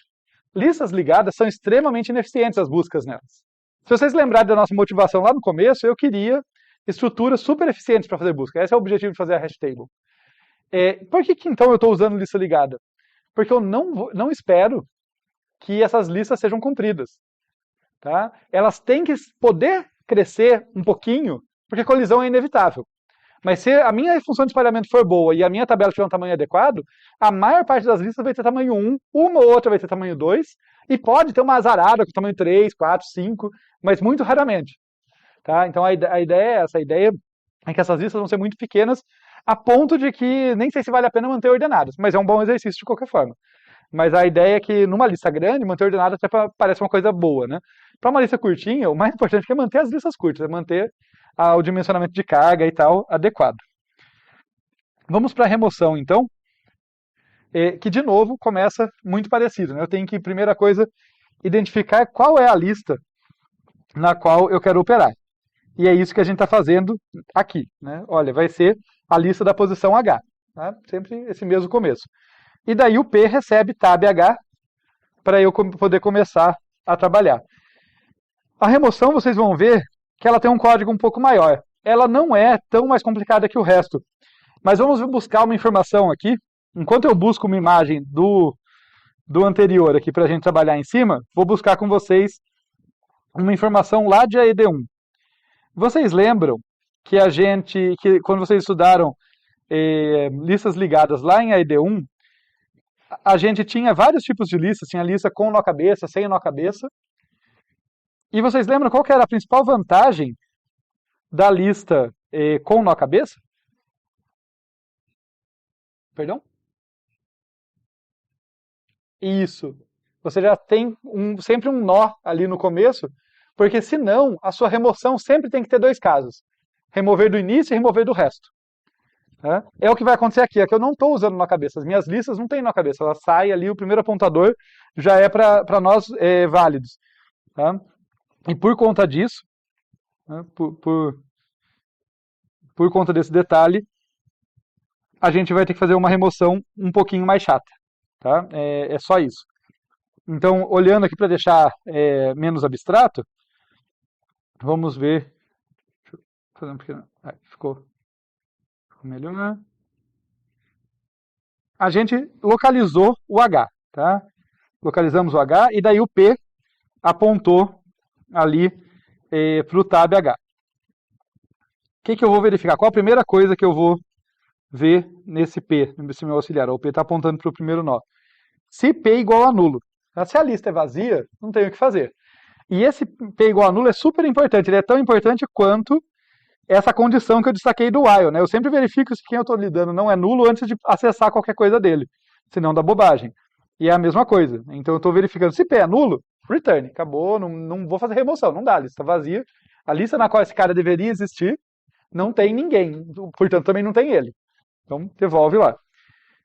listas ligadas são extremamente ineficientes as buscas nelas. Se vocês lembrarem da nossa motivação lá no começo, eu queria estruturas super eficientes para fazer busca. Esse é o objetivo de fazer a hash table. Por que então eu estou usando lista ligada? Porque eu não espero que essas listas sejam cumpridas. Tá? Elas têm que poder crescer um pouquinho, porque colisão é inevitável. Mas se a minha função de espalhamento for boa e a minha tabela tiver um tamanho adequado, a maior parte das listas vai ter tamanho 1, uma ou outra vai ter tamanho 2, e pode ter uma azarada com tamanho 3, 4, 5, mas muito raramente. Tá? Então a ideia é essa, a ideia é que essas listas vão ser muito pequenas, a ponto de que nem sei se vale a pena manter ordenadas, mas é um bom exercício de qualquer forma. Mas a ideia é que numa lista grande, manter ordenada até parece uma coisa boa, né? Para uma lista curtinha, o mais importante é manter as listas curtas, é manter o dimensionamento de carga e tal adequado. Vamos para a remoção, então, que de novo começa muito parecido, né? Eu tenho que, primeira coisa, identificar qual é a lista na qual eu quero operar. E é isso que a gente está fazendo aqui, né? Olha, vai ser a lista da posição H, tá? Sempre esse mesmo começo. E daí o P recebe tab H para eu poder começar a trabalhar. A remoção, vocês vão ver que ela tem um código um pouco maior. Ela não é tão mais complicada que o resto. Mas vamos buscar uma informação aqui. Enquanto eu busco uma imagem do anterior aqui para a gente trabalhar em cima, vou buscar com vocês uma informação lá de AED1. Vocês lembram que quando vocês estudaram listas ligadas lá em AED1, a gente tinha vários tipos de listas, tinha lista com nó cabeça, sem nó cabeça. E vocês lembram qual que era a principal vantagem da lista com nó cabeça? Perdão? Isso. Você já tem sempre um nó ali no começo, porque senão a sua remoção sempre tem que ter dois casos. Remover do início e remover do resto. Tá? É o que vai acontecer aqui, é que eu não estou usando nó cabeça. As minhas listas não têm nó cabeça, ela sai ali, o primeiro apontador já é para nós válidos. Tá? E por conta disso, né, por conta desse detalhe, a gente vai ter que fazer uma remoção um pouquinho mais chata. Tá? É só isso. Então, olhando aqui para deixar menos abstrato, vamos ver. Deixa eu fazer um pequeno. Ficou melhor. A gente localizou o H. Tá? Localizamos o H e daí o P apontou ali para o tab H. O que eu vou verificar? Qual a primeira coisa que eu vou ver nesse P, nesse meu auxiliar? O P está apontando para o primeiro nó. Se P é igual a nulo. Se a lista é vazia, não tem o que fazer. E esse P igual a nulo é super importante. Ele é tão importante quanto essa condição que eu destaquei do while. Né? Eu sempre verifico se quem eu estou lidando não é nulo antes de acessar qualquer coisa dele. Senão dá bobagem. E é a mesma coisa. Então eu estou verificando se P é nulo, return. Acabou, não vou fazer remoção. Não dá, a lista vazia. A lista na qual esse cara deveria existir, não tem ninguém. Portanto, também não tem ele. Então, devolve lá.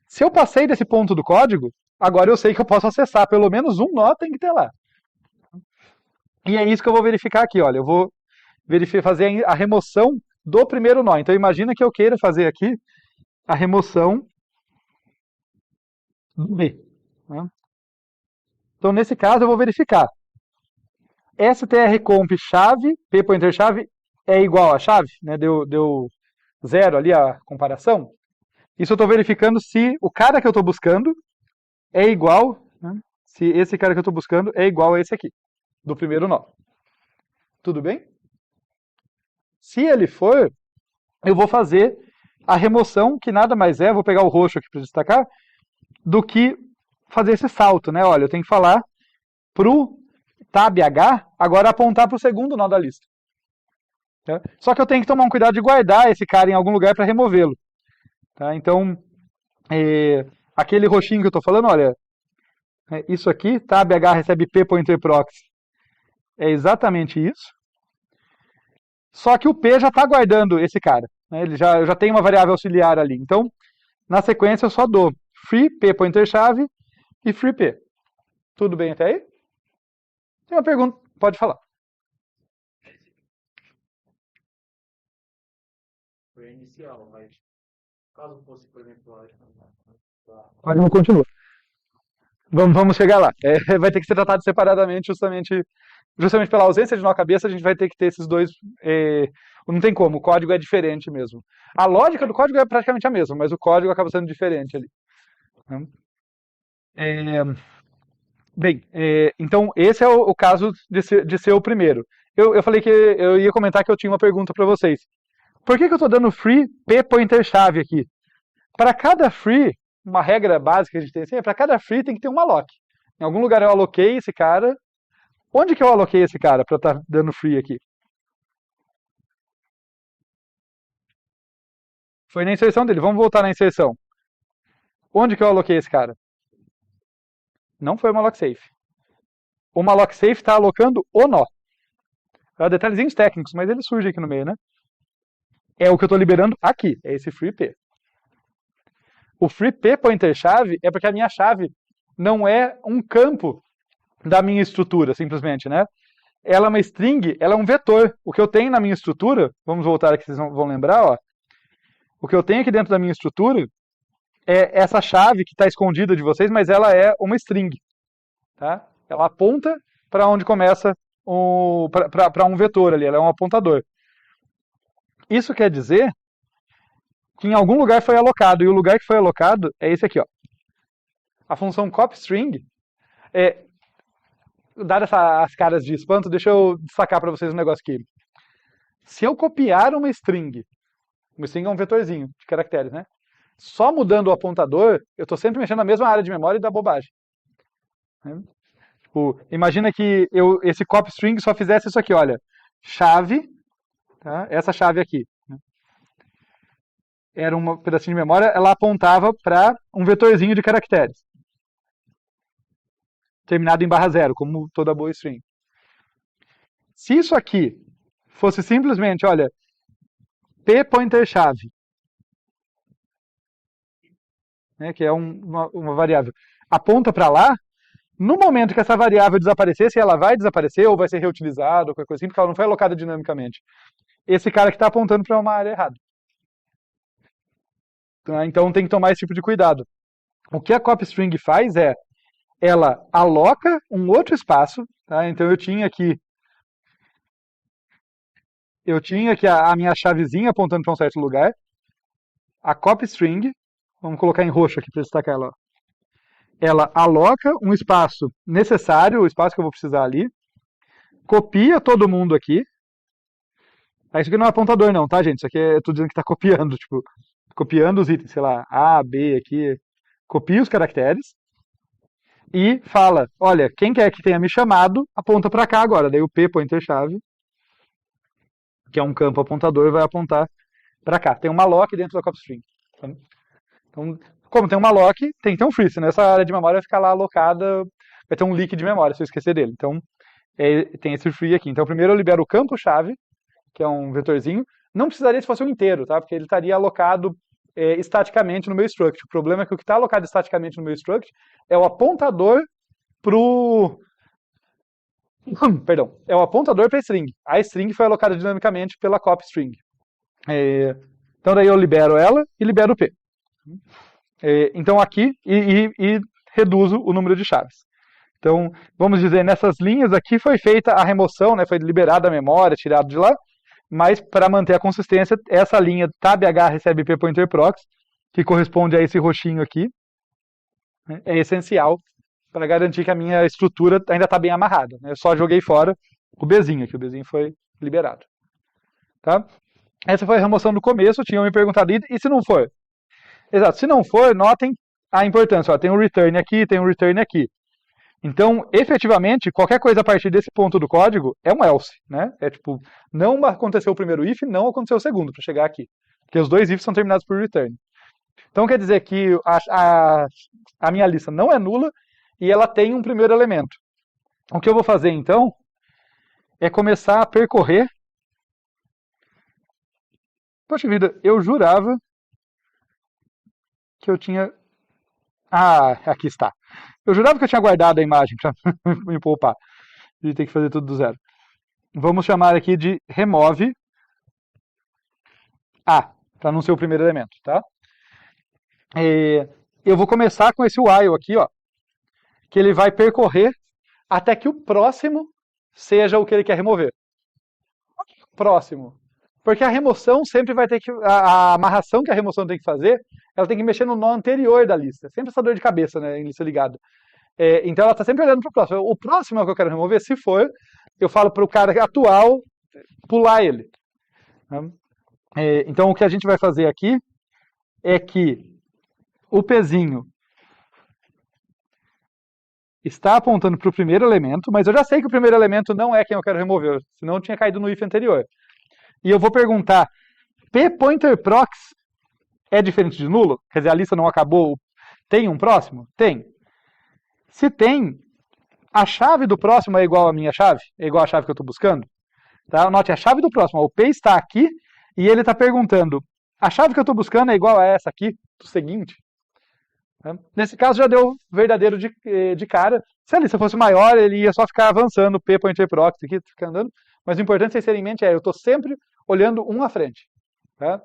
Se eu passei desse ponto do código, agora eu sei que eu posso acessar. Pelo menos um nó tem que ter lá. E é isso que eu vou verificar aqui. Olha, eu vou fazer a remoção do primeiro nó. Então, imagina que eu queira fazer aqui a remoção do B. Né? Então, nesse caso, eu vou verificar. strcomp chave, p pointer chave, é igual a chave, né? Deu zero ali a comparação. Isso eu estou verificando se o cara que eu estou buscando é igual, né? Se esse cara que eu estou buscando é igual a esse aqui, do primeiro nó. Tudo bem? Se ele for, eu vou fazer a remoção, que nada mais é, vou pegar o roxo aqui para destacar, do que fazer esse salto, né? Olha, eu tenho que falar pro tab H, agora apontar para o segundo nó da lista. Tá? Só que eu tenho que tomar um cuidado de guardar esse cara em algum lugar para removê-lo. Tá? Então, aquele roxinho que eu estou falando, olha, isso aqui, tab H recebe p pointer proxy, é exatamente isso. Só que o p já está guardando esse cara. Né? Eu já tenho uma variável auxiliar ali. Então, na sequência, eu só dou free p pointer chave e free p. Tudo bem até aí? Tem uma pergunta? Pode falar. Foi inicial, mas caso fosse, por exemplo, Mas não continua. Vamos chegar lá. Vai ter que ser tratado separadamente, justamente pela ausência de nó cabeça, a gente vai ter que ter esses dois. Não tem como, o código é diferente mesmo. A lógica do código é praticamente a mesma, mas o código acaba sendo diferente ali. Bem, então esse é o caso de ser o primeiro. Eu falei que eu ia comentar que eu tinha uma pergunta para vocês. Por que eu estou dando free p pointer chave aqui? Para cada free, uma regra básica que a gente tem assim, para cada free tem que ter um alloc. Em algum lugar eu aloquei esse cara. Onde que eu aloquei esse cara para estar dando free aqui? Foi na inserção dele. Vamos voltar na inserção. Onde que eu aloquei esse cara? Não foi o malloc safe. O malloc safe está alocando o nó. Detalhezinhos técnicos, mas ele surge aqui no meio, né? É o que eu estou liberando aqui, é esse free p. O free p pointer chave é porque a minha chave não é um campo da minha estrutura, simplesmente, né? Ela é uma string, ela é um vetor. O que eu tenho na minha estrutura, vamos voltar aqui, vocês vão lembrar, ó. O que eu tenho aqui dentro da minha estrutura é essa chave que está escondida de vocês, mas ela é uma string. Tá? Ela aponta para onde começa para um vetor ali, ela é um apontador. Isso quer dizer que em algum lugar foi alocado, e o lugar que foi alocado é esse aqui. Ó. A função copyString, dadas as caras de espanto, deixa eu destacar para vocês um negócio aqui. Se eu copiar uma string é um vetorzinho de caracteres, né? Só mudando o apontador, eu estou sempre mexendo na mesma área de memória e dá bobagem. Né? Tipo, imagina que esse copyString só fizesse isso aqui, olha. Chave, tá? Essa chave aqui. Né? Era um pedacinho de memória, ela apontava para um vetorzinho de caracteres. Terminado em /0, como toda boa string. Se isso aqui fosse simplesmente, olha, p pointer chave, né, que é uma variável, aponta para lá, no momento que essa variável desaparecesse, ela vai desaparecer ou vai ser reutilizada, ou qualquer coisa assim, porque ela não foi alocada dinamicamente. Esse cara que está apontando para uma área errada. Então tem que tomar esse tipo de cuidado. O que a copyString faz é, ela aloca um outro espaço, tá? Então eu tinha aqui a minha chavezinha apontando para um certo lugar. A copyString, vamos colocar em roxo aqui para destacar ela. Ela aloca um espaço necessário, o espaço que eu vou precisar ali. copia todo mundo aqui. Isso aqui não é apontador não, tá, gente? Isso aqui é tudo dizendo que tá copiando, tipo, copiando os itens, sei lá, A, B aqui. Copia os caracteres e fala, olha, quem quer que tenha me chamado, aponta para cá agora. Daí o P, pointer chave, que é um campo apontador, vai apontar para cá. Tem uma lock dentro da copstring. Então, como tem uma lock, tem que ter um free. Senão essa área de memória vai ficar lá alocada, vai ter um leak de memória se eu esquecer dele. Então, tem esse free aqui. Então, primeiro eu libero o campo chave, que é um vetorzinho. Não precisaria se fosse um inteiro, tá? Porque ele estaria alocado estaticamente no meu struct. O problema é que o que está alocado estaticamente no meu struct é o apontador pro... Perdão, é o apontador para a string. A string foi alocada dinamicamente pela copy string. Então daí eu libero ela e libero o P. Então aqui, e reduzo o número de chaves. Então, vamos dizer, nessas linhas aqui foi feita a remoção, né, foi liberada a memória, tirado de lá, mas para manter a consistência, essa linha tabh recebe p pointer prox, que corresponde a esse roxinho aqui, né, é essencial para garantir que a minha estrutura ainda está bem amarrada. Né? Eu só joguei fora o Bzinho, que o Bzinho foi liberado. Tá? Essa foi a remoção do começo, tinham me perguntado, e se não for? Exato, se não for, notem a importância. Ó, tem um return aqui, tem um return aqui. Então, efetivamente, qualquer coisa a partir desse ponto do código é um else, né? É tipo, não aconteceu o primeiro if, não aconteceu o segundo para chegar aqui. Porque os dois ifs são terminados por return. Então quer dizer que a minha lista não é nula e ela tem um primeiro elemento. O que eu vou fazer então é começar a percorrer. Poxa vida, eu jurava que eu tinha... Ah, aqui está. Eu jurava que eu tinha guardado a imagem para me poupar de ter que fazer tudo do zero. Vamos chamar aqui de remove A, para não ser o primeiro elemento, tá? Eu vou começar com esse while aqui, ó, que ele vai percorrer até que o próximo seja o que ele quer remover. Próximo. Porque a remoção sempre vai ter que... A amarração que a remoção tem que fazer, ela tem que mexer no nó anterior da lista. Sempre essa dor de cabeça, né, em lista ligada. Então ela está sempre olhando para o próximo. O próximo é o que eu quero remover. Se for, eu falo para o cara atual pular ele. Então o que a gente vai fazer aqui é que o pezinho está apontando para o primeiro elemento, mas eu já sei que o primeiro elemento não é quem eu quero remover, senão eu tinha caído no if anterior. E eu vou perguntar, p pointer prox é diferente de nulo? Quer dizer, a lista não acabou, tem um próximo? Tem. Se tem, a chave do próximo é igual à minha chave? É igual à chave que eu estou buscando? Tá? Note, a chave do próximo, o P está aqui, e ele está perguntando, a chave que eu estou buscando é igual a essa aqui, do seguinte? Nesse caso já deu verdadeiro de cara. Se a lista fosse maior, ele ia só ficar avançando, P pointer prox aqui, ficar andando. Mas o importante vocês terem em mente eu estou sempre olhando um à frente. Tá?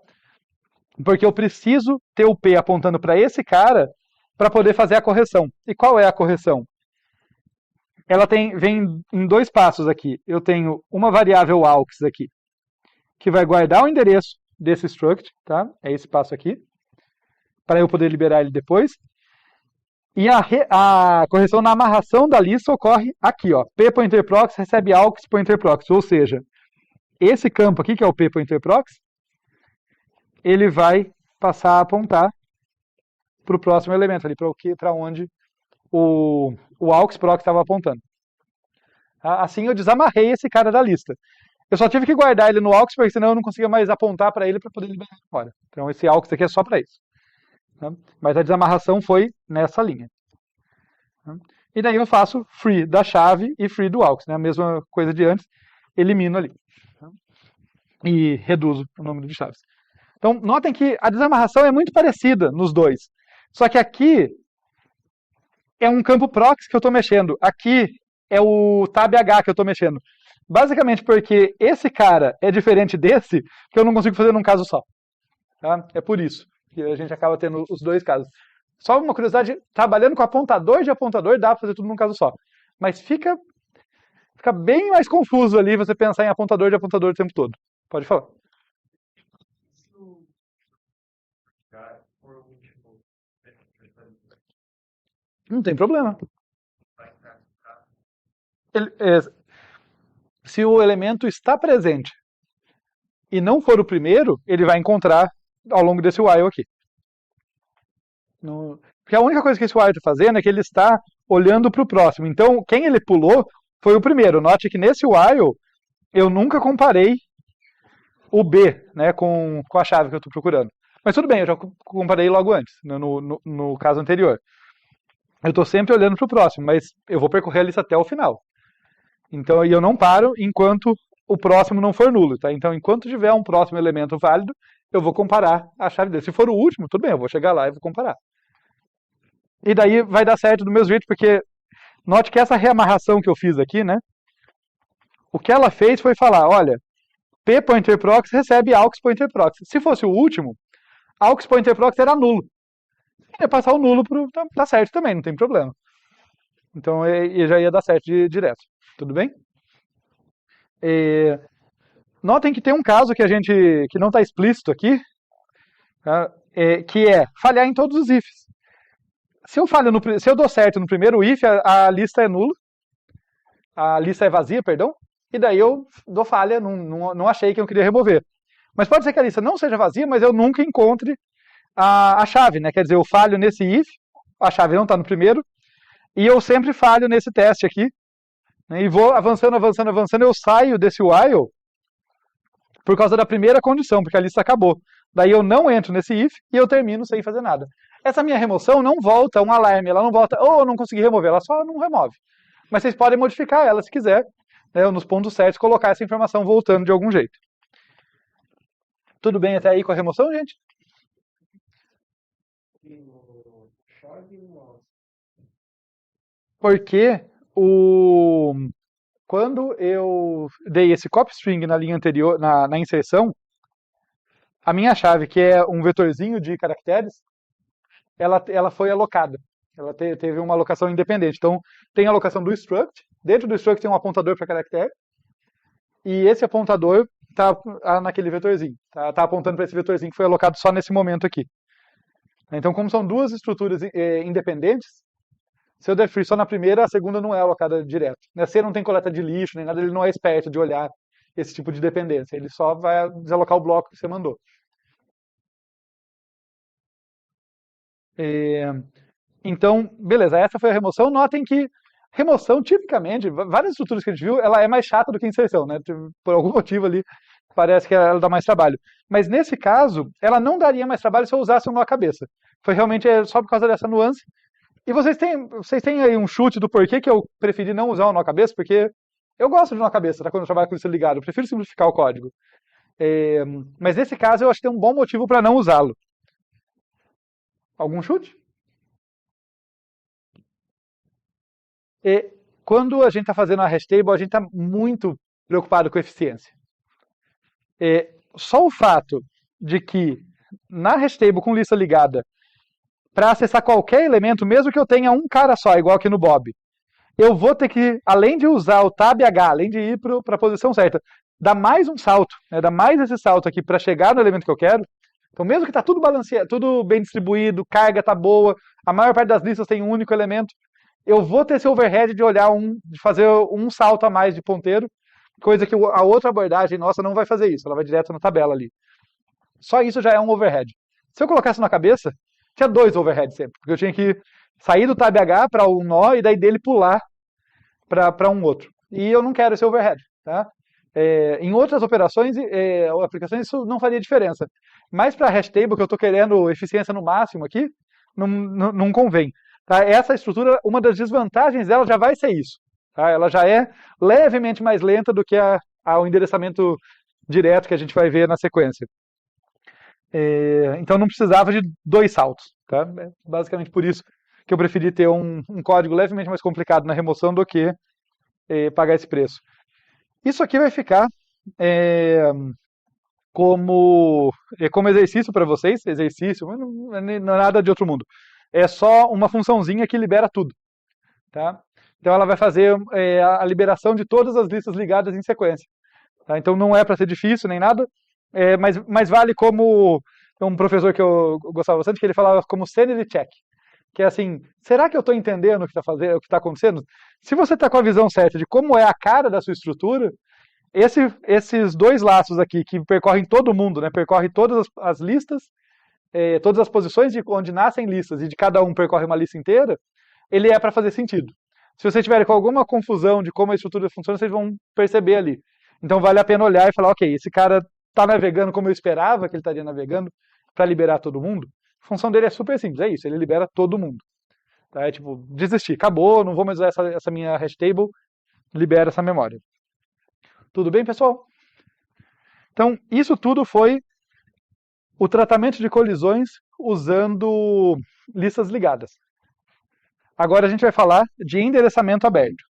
Porque eu preciso ter o P apontando para esse cara para poder fazer a correção. E qual é a correção? Ela vem em dois passos aqui. Eu tenho uma variável aux aqui, que vai guardar o endereço desse struct, tá? É esse passo aqui, para eu poder liberar ele depois. E a correção na amarração da lista ocorre aqui, ó. P pointer prox recebe aux pointer prox, ou seja, esse campo aqui, que é o P pointer prox, ele vai passar a apontar para o próximo elemento, ali para onde o aux prox estava apontando. Assim eu desamarrei esse cara da lista. Eu só tive que guardar ele no aux, porque senão eu não conseguia mais apontar para ele para poder liberar ele fora. Então esse aux aqui é só para isso. Mas a desamarração foi nessa linha. E daí eu faço free da chave e free do aux, né? A mesma coisa de antes, elimino ali. E reduzo o número de chaves. Então, notem que a desamarração é muito parecida nos dois. Só que aqui é um campo prox que eu estou mexendo. Aqui é o tabh que eu estou mexendo. Basicamente porque esse cara é diferente desse, que eu não consigo fazer num caso só. Tá? É por isso que a gente acaba tendo os dois casos. Só uma curiosidade, trabalhando com apontador de apontador, dá para fazer tudo num caso só. Mas fica bem mais confuso ali você pensar em apontador de apontador o tempo todo. Pode falar. Não tem problema. se o elemento está presente e não for o primeiro, ele vai encontrar ao longo desse while aqui. Porque a única coisa que esse while está fazendo é que ele está olhando para o próximo. Então, quem ele pulou foi o primeiro. Note que nesse while eu nunca comparei o B, né, com a chave que eu estou procurando. Mas tudo bem, eu já comparei logo antes, no caso anterior. Eu estou sempre olhando para o próximo, mas eu vou percorrer a lista até o final. Então, eu não paro enquanto o próximo não for nulo, tá? Então, enquanto tiver um próximo elemento válido, eu vou comparar a chave dele. Se for o último, tudo bem, eu vou chegar lá e vou comparar. E daí vai dar certo do meu jeito, porque note que essa reamarração que eu fiz aqui, né? O que ela fez foi falar, olha, P pointer prox recebe aux pointer prox. Se fosse o último, aux pointer prox era nulo. Ia passar o nulo pro tá certo também, não tem problema. Então já ia dar certo direto. Tudo bem? Notem que tem um caso que não está explícito aqui, tá? Que é falhar em todos os ifs. Se eu dou certo no primeiro if, a lista é nula, a lista é vazia, perdão, e daí eu dou falha, não achei que eu queria remover. Mas pode ser que a lista não seja vazia, mas eu nunca encontre a chave, né? Quer dizer, eu falho nesse if, a chave não está no primeiro, e eu sempre falho nesse teste aqui, né? E vou avançando, eu saio desse while por causa da primeira condição, porque a lista acabou. Daí eu não entro nesse if e eu termino sem fazer nada. Essa minha remoção não volta um alarme, ela não volta, eu não consegui remover, ela só não remove. Mas vocês podem modificar ela se quiser, né, nos pontos certos, colocar essa informação voltando de algum jeito. Tudo bem até aí com a remoção, gente? Porque quando eu dei esse copy string na linha anterior, na inserção, a minha chave, que é um vetorzinho de caracteres, ela foi alocada. Ela teve uma alocação independente. Então, tem a alocação do struct. Dentro do struct tem um apontador para caractere. E esse apontador está naquele vetorzinho. Tá apontando para esse vetorzinho que foi alocado só nesse momento aqui. Então, como são duas estruturas independentes, se eu der free só na primeira, a segunda não é alocada direto. C não tem coleta de lixo, nem nada, ele não é esperto de olhar esse tipo de dependência. Ele só vai desalocar o bloco que você mandou. Então, beleza, essa foi a remoção. Notem que remoção, tipicamente, várias estruturas que a gente viu, ela é mais chata do que inserção, né? Por algum motivo ali, parece que ela dá mais trabalho. Mas nesse caso, ela não daria mais trabalho se eu usasse um nó cabeça. Foi realmente só por causa dessa nuance. E vocês têm aí um chute do porquê que eu preferi não usar o nó cabeça? Porque eu gosto de nó cabeça, tá? Quando eu trabalho com isso ligado. Eu prefiro simplificar o código. Mas nesse caso, eu acho que tem um bom motivo para não usá-lo. Algum chute? Quando a gente está fazendo a hash table, a gente está muito preocupado com eficiência. Só o fato de que na hash table com lista ligada, para acessar qualquer elemento, mesmo que eu tenha um cara só, igual aqui no Bob, eu vou ter que, além de usar o tab H, além de ir para a posição certa, dar mais um salto, né, dar mais esse salto aqui para chegar no elemento que eu quero. Então, mesmo que está tudo balanceado, tudo bem distribuído, carga está boa, a maior parte das listas tem um único elemento, eu vou ter esse overhead de fazer um salto a mais de ponteiro, coisa que a outra abordagem nossa não vai fazer isso, ela vai direto na tabela ali. Só isso já é um overhead. Se eu colocasse na cabeça, tinha dois overheads sempre, porque eu tinha que sair do tab H para um nó e daí dele pular para um outro. E eu não quero esse overhead, tá? Em outras operações ou aplicações isso não faria diferença. Mas para a hash table, que eu estou querendo eficiência no máximo aqui, não convém. Tá? Essa estrutura, uma das desvantagens dela já vai ser isso. Tá? Ela já é levemente mais lenta do que o endereçamento direto que a gente vai ver na sequência. Então não precisava de dois saltos. Tá? Basicamente por isso que eu preferi ter um código levemente mais complicado na remoção do que pagar esse preço. Isso aqui vai ficar como exercício para vocês, exercício, mas não é nada de outro mundo. É só uma funçãozinha que libera tudo. Tá? Então ela vai fazer a liberação de todas as listas ligadas em sequência. Tá? Então não é para ser difícil nem nada, mas vale como um professor que eu gostava bastante, que ele falava como sanity check. Que é assim, será que eu estou entendendo o que está acontecendo? Se você está com a visão certa de como é a cara da sua estrutura, Esses dois laços aqui que percorrem todo mundo, né, percorre todas as listas, todas as posições de onde nascem listas e de cada um percorre uma lista inteira, ele é para fazer sentido. Se vocês tiverem com alguma confusão de como a estrutura funciona, vocês vão perceber ali. Então vale a pena olhar e falar, ok, esse cara está navegando como eu esperava que ele estaria navegando para liberar todo mundo. A função dele é super simples, é isso, ele libera todo mundo. Tá? É tipo, desistir, acabou, não vou mais usar essa minha hash table, libera essa memória. Tudo bem, pessoal? Então, isso tudo foi o tratamento de colisões usando listas ligadas. Agora a gente vai falar de endereçamento aberto.